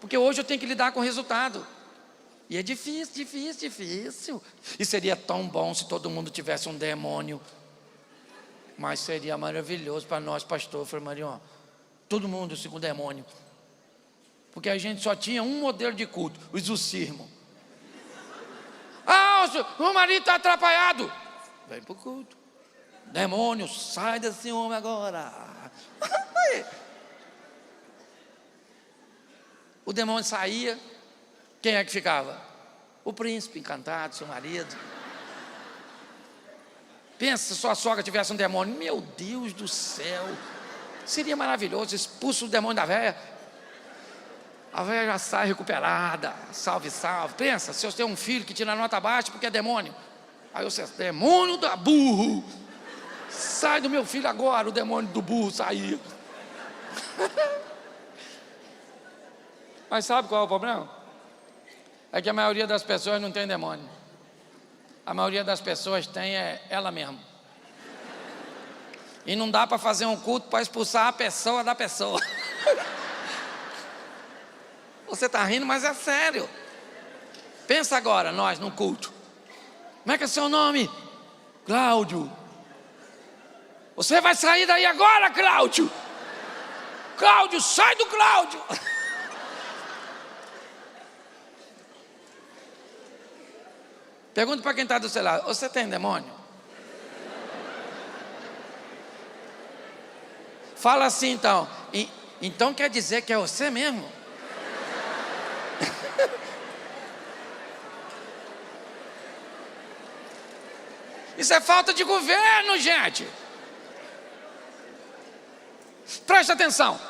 Porque hoje eu tenho que lidar com o resultado. E é difícil. E seria tão bom se todo mundo tivesse um demônio. Mas seria maravilhoso para nós, pastor. Eu falei: Marinho, todo mundo com demônio. Porque a gente só tinha um modelo de culto: o exorcismo. Ah, o marido está atrapalhado. Vem para o culto. Demônio, sai desse homem agora. O demônio saía, quem é que ficava? O príncipe encantado, seu marido. Pensa se sua sogra tivesse um demônio. Meu Deus do céu, seria maravilhoso. Expulsa o demônio da véia, a véia já sai recuperada. Salve, salve. Pensa, se eu tenho um filho que tira nota baixa porque é demônio. Aí você: demônio da burro, sai do meu filho agora. O demônio do burro saía. Mas sabe qual é o problema? É que a maioria das pessoas não tem demônio. A maioria das pessoas tem ela mesma. E não dá para fazer um culto para expulsar a pessoa da pessoa. Você está rindo, mas é sério. Pensa agora, nós num culto. Como é que é seu nome? Cláudio. Você vai sair daí agora, Cláudio. Cláudio, sai do Cláudio. Pergunta para quem está do seu lado: você tem demônio? Fala assim então: então quer dizer que é você mesmo? Isso é falta de governo, gente. Presta atenção.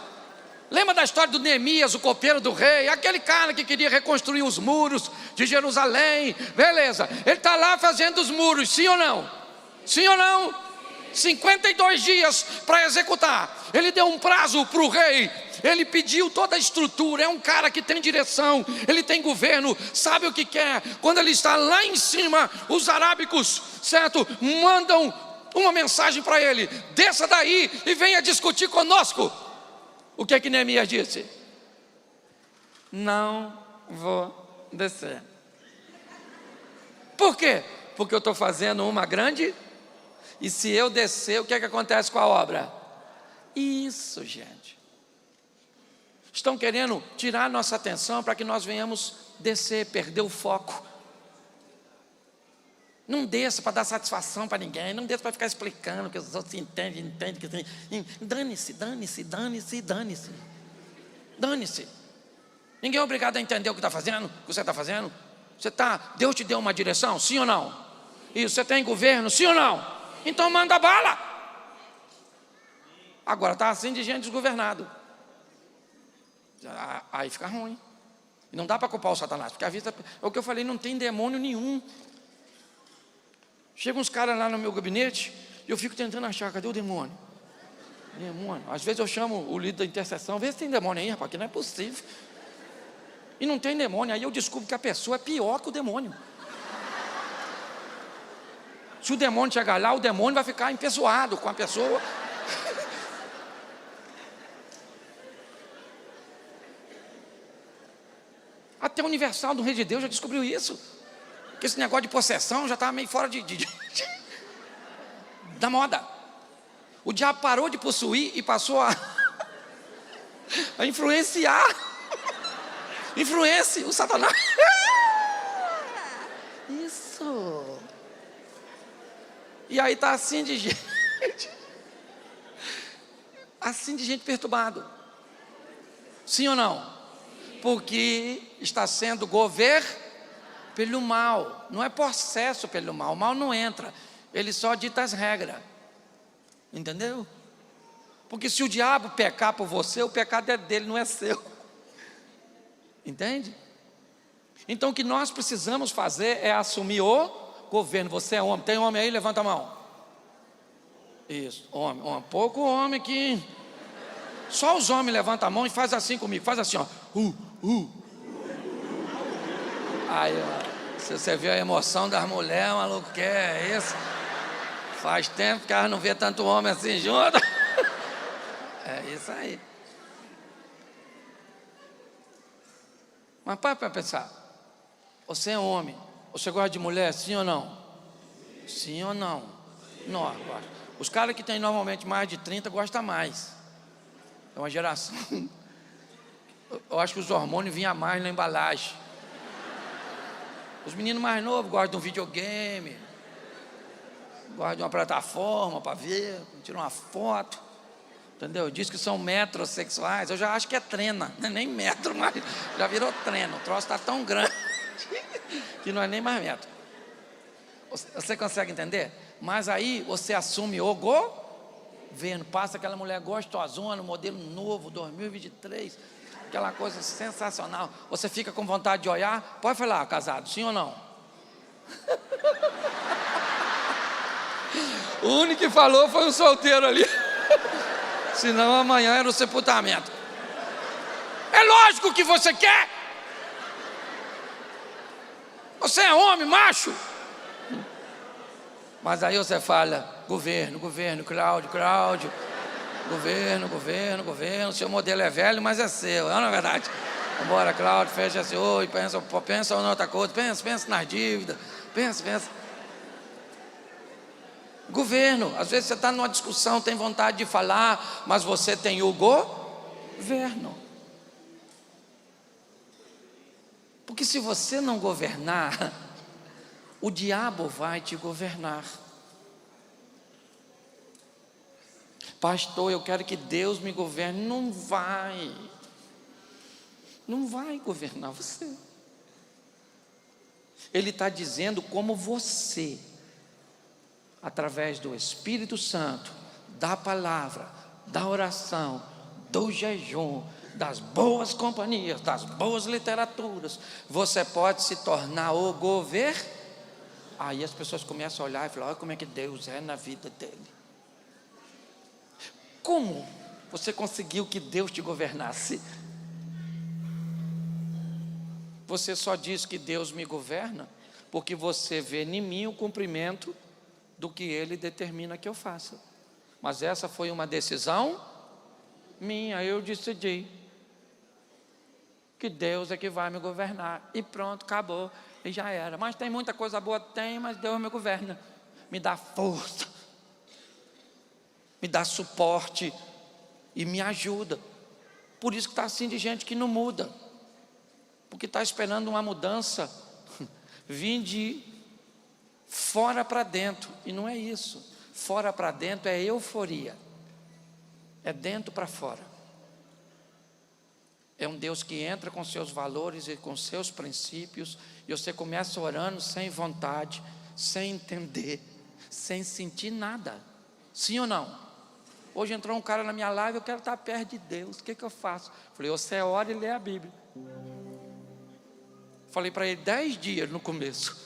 Lembra da história do Neemias, o copeiro do rei? Aquele cara que queria reconstruir os muros de Jerusalém. Beleza, ele está lá fazendo os muros, sim ou não? Sim ou não? 52 dias para executar. Ele deu um prazo para o rei. Ele pediu toda a estrutura, é um cara que tem direção, ele tem governo, sabe o que quer. Quando ele está lá em cima, os arábicos, certo, mandam uma mensagem para ele: desça daí e venha discutir conosco. O que é que Neemias disse? Não vou descer. Por quê? Porque eu estou fazendo uma grande, e se eu descer, o que é que acontece com a obra? Isso, gente. Estão querendo tirar nossa atenção para que nós venhamos descer, perder o foco. Não desça para dar satisfação para ninguém, não desça para ficar explicando que os outros entendem. Dane-se. Ninguém é obrigado a entender o que está fazendo, o que você está fazendo. Deus te deu uma direção, sim ou não? Isso, você tem governo, sim ou não? Então manda bala. Agora está assim de gente desgovernado. Aí fica ruim. E não dá para culpar o Satanás, porque a vida, é o que eu falei, não tem demônio nenhum. Chegam uns caras lá no meu gabinete e eu fico tentando achar, cadê o demônio? Às vezes eu chamo o líder da intercessão, vê se tem demônio aí, rapaz, que não é possível. E não tem demônio, aí eu descubro que a pessoa é pior que o demônio. Se o demônio chegar lá, o demônio vai ficar empessoado com a pessoa. Até o Universal do Rei de Deus já descobriu isso. Que esse negócio de possessão já estava meio fora da moda. O diabo parou de possuir e passou a influenciar. Influência, o Satanás. Isso. E aí está assim de gente. Assim de gente perturbado. Sim ou não? Porque está sendo governo pelo mal. Não é possesso pelo mal. O mal não entra. Ele só dita as regras. Entendeu? Porque se o diabo pecar por você, o pecado é dele, não é seu. Entende? Então o que nós precisamos fazer é assumir o governo. Você é homem, tem homem aí? Levanta a mão. Isso, homem. Pouco homem que... Só os homens levantam a mão e faz assim comigo. Faz assim, ó. Aí, ó, se você vê a emoção das mulheres, maluco, que é isso? Faz tempo que elas não vê tanto homem assim junto. É isso aí. Mas para pensar, você é homem, você gosta de mulher, sim ou não? Sim ou não? Não, gosta. Os caras que têm normalmente mais de 30 gostam mais. É uma geração. Eu acho que os hormônios vinham mais na embalagem. Os meninos mais novos gostam de um videogame, gostam de uma plataforma para ver, tirar uma foto. Entendeu? Diz que são metrosexuais. Eu já acho que é trena, não é nem metro, mas já virou trena. O troço está tão grande que não é nem mais metro. Você consegue entender? Mas aí você assume o governo. Passa aquela mulher gostosona, modelo novo, 2023, aquela coisa sensacional. Você fica com vontade de olhar. Pode falar, casado, sim ou não? O único que falou foi um solteiro ali. Senão amanhã era o sepultamento. É lógico que você quer. Você é homem, macho. Mas aí você fala, governo, Cláudio. Governo. Seu modelo é velho, mas é seu, não é verdade? Vambora, Cláudio, fecha esse olho, pensa em outra coisa, pensa nas dívidas, pensa. Governo, às vezes você está numa discussão, tem vontade de falar, mas você tem o governo. Porque se você não governar, o diabo vai te governar. Pastor, eu quero que Deus me governe. Não vai governar você. Ele está dizendo como você, através do Espírito Santo, da palavra, da oração, do jejum, das boas companhias, das boas literaturas, você pode se tornar o governo. Aí as pessoas começam a olhar e falar, olha como é que Deus é na vida dele. Como você conseguiu que Deus te governasse. Você só diz que Deus me governa porque você vê em mim o cumprimento do que Ele determina que eu faça. Mas essa foi uma decisão minha, eu decidi que Deus é que vai me governar, e pronto, acabou, e já era. Mas tem muita coisa boa? Tem, mas Deus me governa, me dá força, me dá suporte e me ajuda. Por isso que está assim de gente que não muda, porque está esperando uma mudança vir de fora para dentro, e não é isso. Fora para dentro é euforia, é dentro para fora. É um Deus que entra com seus valores e com seus princípios, e você começa orando sem vontade, sem entender, sem sentir nada. Sim ou não? Hoje entrou um cara na minha live, eu quero estar perto de Deus, o que eu faço? Falei, você ora e lê a Bíblia. Falei para ele 10 dias no começo,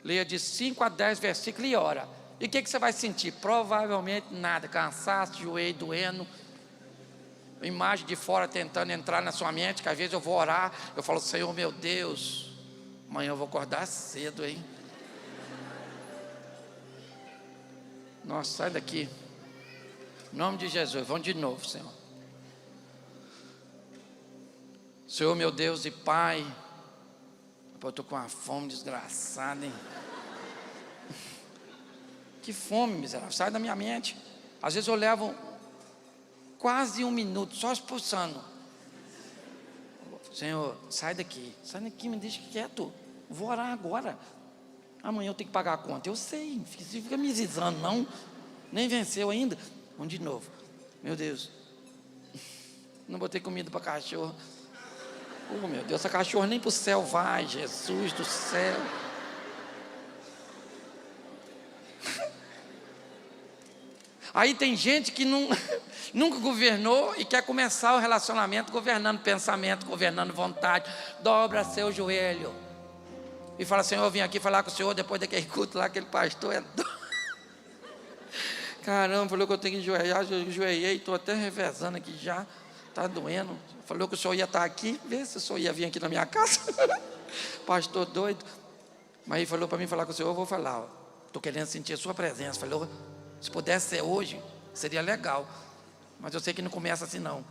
leia de 5 a 10 versículos e ora. E o que você vai sentir? Provavelmente nada, cansaço, joelho doendo, imagem de fora tentando entrar na sua mente, que às vezes eu vou orar, eu falo, Senhor meu Deus, amanhã eu vou acordar cedo, hein? Nossa, sai daqui, em nome de Jesus, vamos de novo, Senhor. Senhor meu Deus e Pai, eu estou com uma fome desgraçada, hein? Que fome, miserável, sai da minha mente. Às vezes eu levo quase 1 minuto só expulsando. Senhor, sai daqui, me deixa quieto, vou orar agora. Amanhã eu tenho que pagar a conta. Eu sei, você fica me zizando, não, nem venceu ainda. Vamos de novo. Meu Deus, não botei comida para cachorro. Oh meu Deus, essa cachorra nem para o céu vai, Jesus do céu. Aí tem gente que nunca governou e quer começar o relacionamento governando pensamento, governando vontade. Dobra seu joelho e fala, Senhor, eu vim aqui falar com o Senhor depois daquele culto lá, aquele pastor é doido. Caramba, falou que eu tenho que enjoelhar, eu enjoelhei, estou até revezando aqui já, está doendo. Falou que o Senhor ia estar aqui, vê se o Senhor ia vir aqui na minha casa. Pastor doido. Mas ele falou para mim falar com o Senhor, eu vou falar, estou querendo sentir a sua presença. Falou, se pudesse ser hoje, seria legal, mas eu sei que não começa assim não.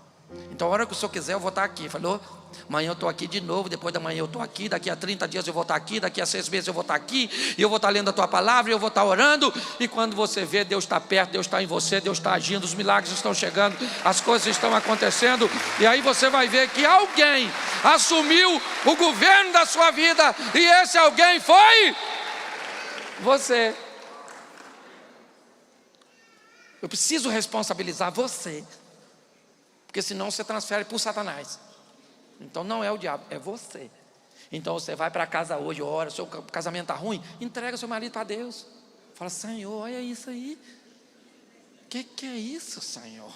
Então a hora que o Senhor quiser eu vou estar aqui. Falou, amanhã eu estou aqui de novo, depois da manhã eu estou aqui, daqui a 30 dias eu vou estar aqui, daqui a 6 meses eu vou estar aqui, e eu vou estar lendo a tua palavra, e eu vou estar orando. E quando você vê, Deus está perto, Deus está em você, Deus está agindo, os milagres estão chegando, as coisas estão acontecendo, e aí você vai ver que alguém assumiu o governo da sua vida, e esse alguém foi você. Eu preciso responsabilizar você, porque senão você transfere para o Satanás. Então não é o diabo, é você. Então você vai para casa hoje, ora, seu casamento está ruim, entrega seu marido para Deus. Fala, Senhor, olha isso aí. O que é isso, Senhor?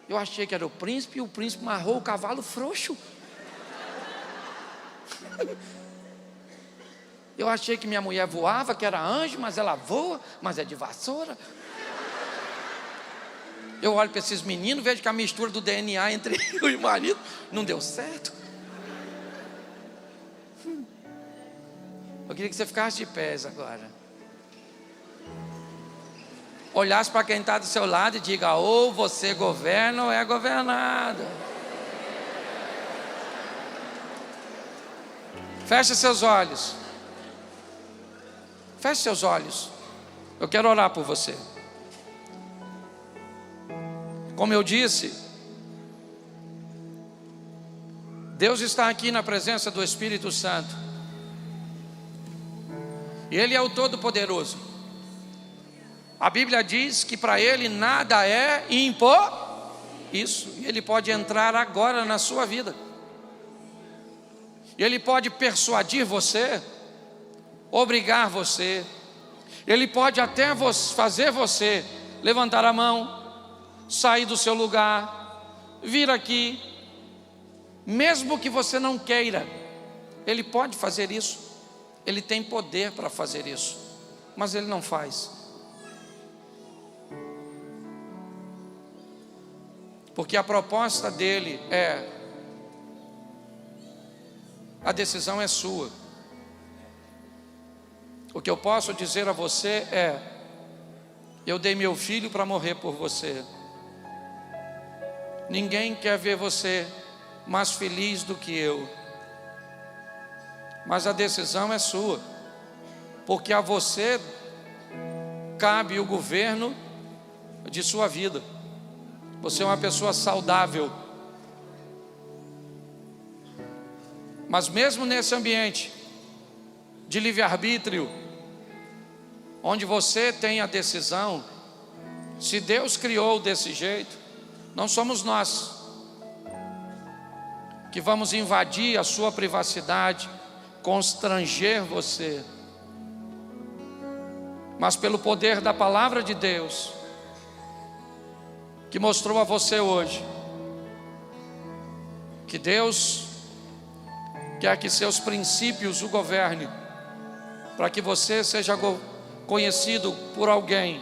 Eu achei que era o príncipe, e o príncipe amarrou o cavalo frouxo. Eu achei que minha mulher voava, que era anjo, mas ela voa, mas é de vassoura. Eu olho para esses meninos, vejo que a mistura do DNA entre eu e o marido não deu certo. Eu queria que você ficasse de pés agora. Olhasse para quem está do seu lado e diga, ou você governa ou é governado. Feche seus olhos. Feche seus olhos. Eu quero orar por você. Como eu disse, Deus está aqui na presença do Espírito Santo. E Ele é o Todo-Poderoso. A Bíblia diz que para Ele nada é isso. E Ele pode entrar agora na sua vida. Ele pode persuadir você, obrigar você. Ele pode até fazer você levantar a mão, sair do seu lugar, vir aqui, mesmo que você não queira. Ele pode fazer isso. Ele tem poder para fazer isso, mas Ele não faz. Porque a proposta dele é: a decisão é sua. O que eu posso dizer a você é: eu dei meu filho para morrer por você. Ninguém quer ver você mais feliz do que eu. Mas a decisão é sua, porque a você cabe o governo de sua vida. Você é uma pessoa saudável. Mas mesmo nesse ambiente de livre-arbítrio, onde você tem a decisão, se Deus criou desse jeito, não somos nós que vamos invadir a sua privacidade, constranger você. Mas pelo poder da palavra de Deus, que mostrou a você hoje, que Deus quer que seus princípios o governem, para que você seja conhecido por alguém,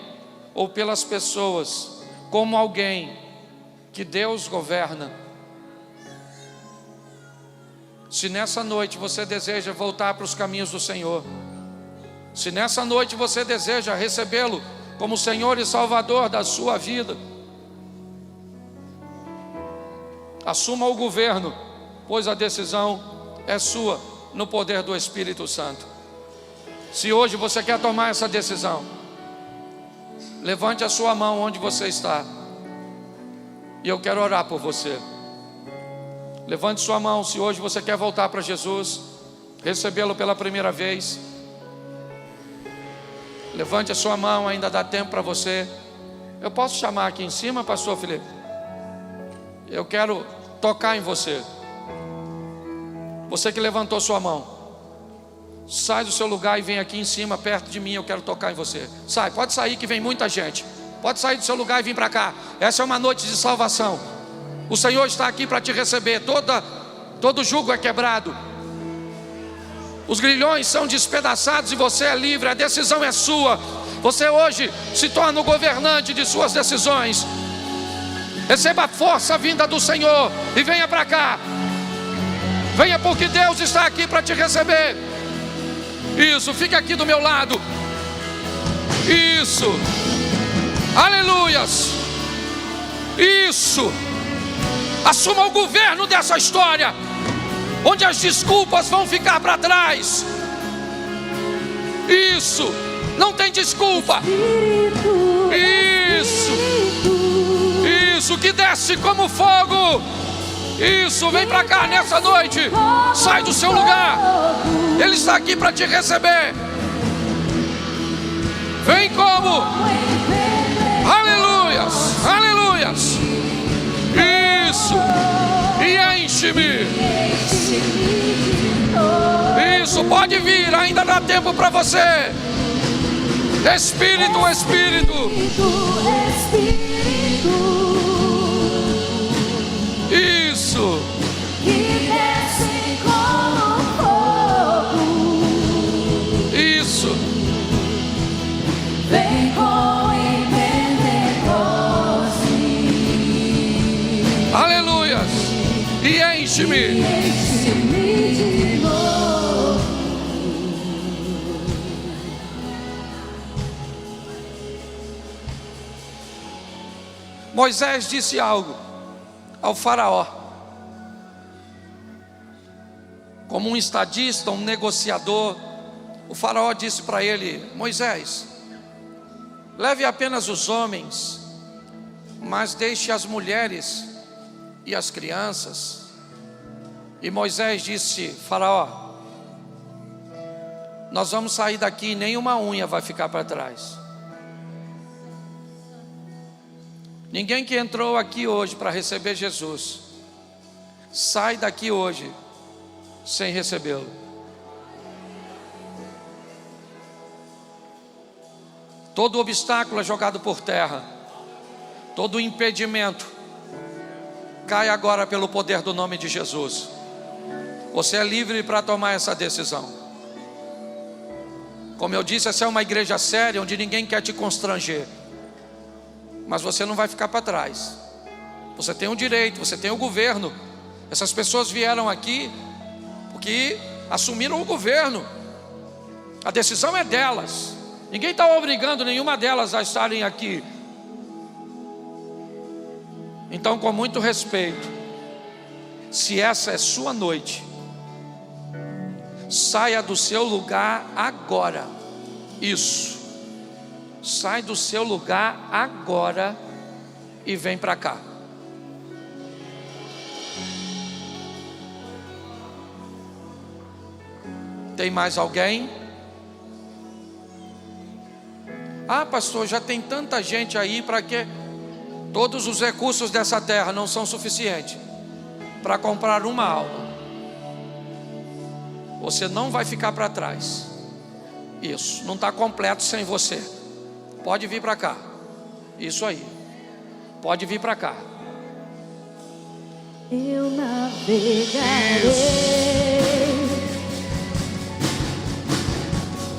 ou pelas pessoas, como alguém que Deus governa. Se nessa noite você deseja voltar para os caminhos do Senhor, se nessa noite você deseja recebê-lo como Senhor e Salvador da sua vida, assuma o governo, pois a decisão é sua, no poder do Espírito Santo. Se hoje você quer tomar essa decisão, levante a sua mão onde você está, e eu quero orar por você. Levante sua mão se hoje você quer voltar para Jesus, recebê-lo pela primeira vez. Levante a sua mão, ainda dá tempo para você. Eu posso chamar aqui em cima, pastor Felipe? Eu quero tocar em você. Você que levantou sua mão, sai do seu lugar e vem aqui em cima, perto de mim. Eu quero tocar em você. Sai, pode sair que vem muita gente. Pode sair do seu lugar e vir para cá. Essa é uma noite de salvação. O Senhor está aqui para te receber. Todo jugo é quebrado, os grilhões são despedaçados e você é livre. A decisão é sua. Você hoje se torna o governante de suas decisões. Receba a força vinda do Senhor e venha para cá. Venha, porque Deus está aqui para te receber. Isso, fique aqui do meu lado. Isso, aleluias. Isso. Assuma o governo dessa história, onde as desculpas vão ficar para trás. Isso, não tem desculpa. Isso, que desce como fogo. Isso, vem para cá nessa noite. Sai do seu lugar. Ele está aqui para te receber. Vem como. Aleluias, aleluias. Isso, e enche-me. Isso, pode vir, ainda dá tempo para você. Espírito, Espírito. Isso. Isso. Vem com aleluias. E enche-me. de novo. Moisés disse algo ao faraó, como um estadista, um negociador. O faraó disse para ele: Moisés, leve apenas os homens, mas deixe as mulheres e as crianças. E Moisés disse: faraó, nós vamos sair daqui e nenhuma unha vai ficar para trás. Ninguém que entrou aqui hoje para receber Jesus sai daqui hoje sem recebê-lo. Todo obstáculo é jogado por terra, todo impedimento cai agora pelo poder do nome de Jesus. Você é livre para tomar essa decisão. Como eu disse, essa é uma igreja séria, onde ninguém quer te constranger, mas você não vai ficar para trás. Você tem o direito, você tem o governo. Essas pessoas vieram aqui porque assumiram o governo. A decisão é delas. Ninguém está obrigando nenhuma delas a estarem aqui. Então, com muito respeito, se essa é sua noite, saia do seu lugar agora. Isso. Sai do seu lugar agora e vem para cá. Tem mais alguém? Ah, pastor, já tem tanta gente aí, para quê? Todos os recursos dessa terra não são suficientes para comprar uma alma. Você não vai ficar para trás. Isso, não está completo sem você. Pode vir para cá. Isso aí. Pode vir para cá. Eu navegarei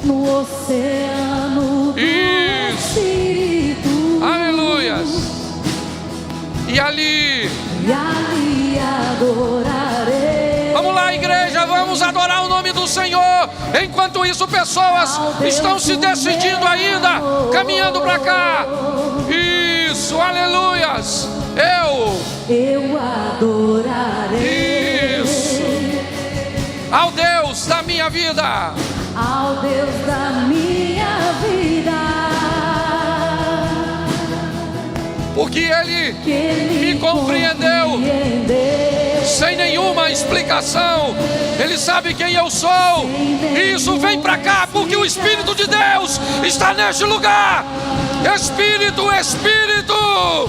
no oceano do Espírito. Aleluias. E ali adorarei. Vamos lá, igreja, vamos adorar o nome do Senhor. Enquanto isso, pessoas estão se decidindo ainda, caminhando para cá. Isso, aleluias. Eu adorarei. Isso. Ao Deus da minha vida. Ao Deus da minha vida. Porque Ele me compreendeu sem nenhuma explicação. Ele sabe quem eu sou. E isso vem para cá porque o Espírito de Deus está neste lugar. Espírito, Espírito.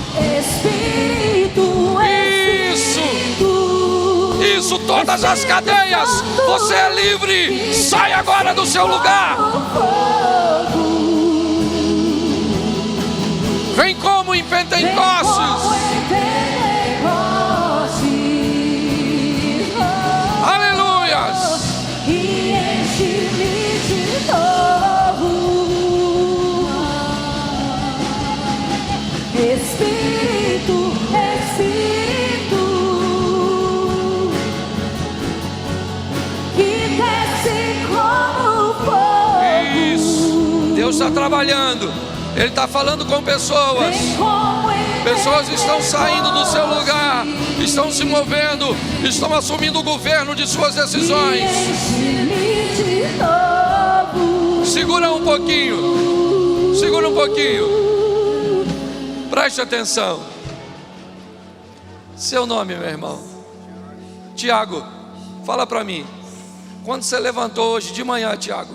Isso, todas as cadeias. Você é livre. Sai agora do seu lugar. Vem como em Pentecostes. Aleluias. E enche-me de novo. Espírito, Espírito, que desce como fogo. Isso. Deus está trabalhando. Ele está falando com pessoas. Pessoas estão saindo do seu lugar, estão se movendo, estão assumindo o governo de suas decisões. Segura um pouquinho. Segura um pouquinho. Preste atenção. Seu nome, meu irmão? Tiago, fala para mim. Quando você levantou hoje de manhã, Tiago,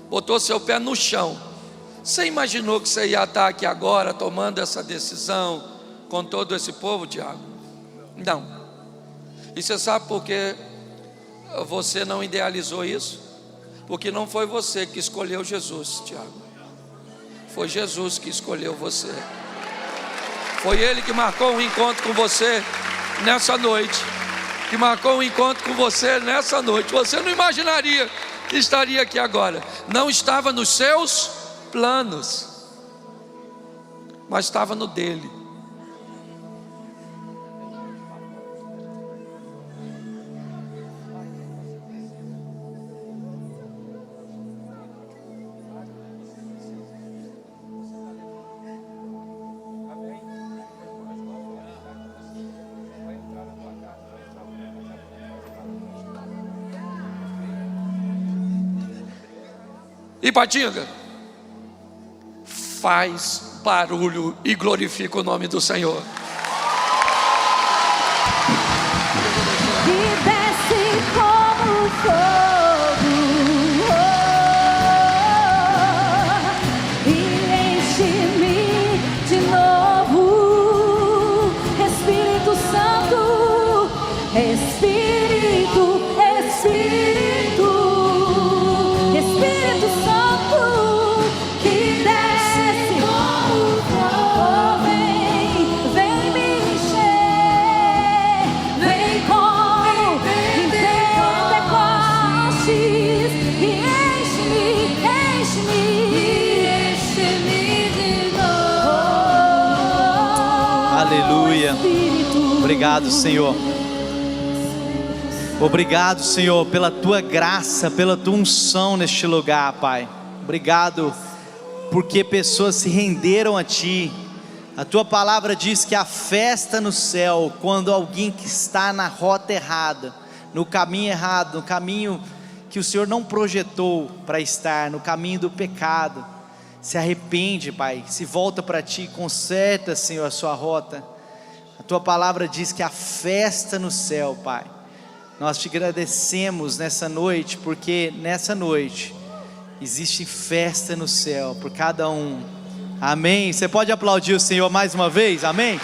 botou seu pé no chão, você imaginou que você ia estar aqui agora tomando essa decisão com todo esse povo, Tiago? Não. E você sabe por que você não idealizou isso? Porque não foi você que escolheu Jesus, Tiago. Foi Jesus que escolheu você. Foi Ele que marcou um encontro com você nessa noite. Que marcou um encontro com você nessa noite. Você não imaginaria que estaria aqui agora. Não estava nos seus planos, mas estava no dele. Ipatinga, faz barulho e glorifica o nome do Senhor. E desce como fogo, e enche-me de novo. Espírito Santo, Espírito, Espírito, Espírito Santo, que desce como fogo. Vem me Aleluia. Obrigado, Senhor. Obrigado, Senhor, pela tua graça, pela tua unção neste lugar, Pai. Obrigado porque pessoas se renderam a Ti. A Tua palavra diz que a festa no céu, quando alguém que está na rota errada, no caminho errado, no caminho que o Senhor não projetou para estar, no caminho do pecado, se arrepende, Pai, se volta para Ti, conserta, Senhor, a sua rota. A Tua palavra diz que a festa no céu, Pai. Nós Te agradecemos nessa noite, porque nessa noite existe festa no céu por cada um. Amém. Você pode aplaudir o Senhor mais uma vez? Amém.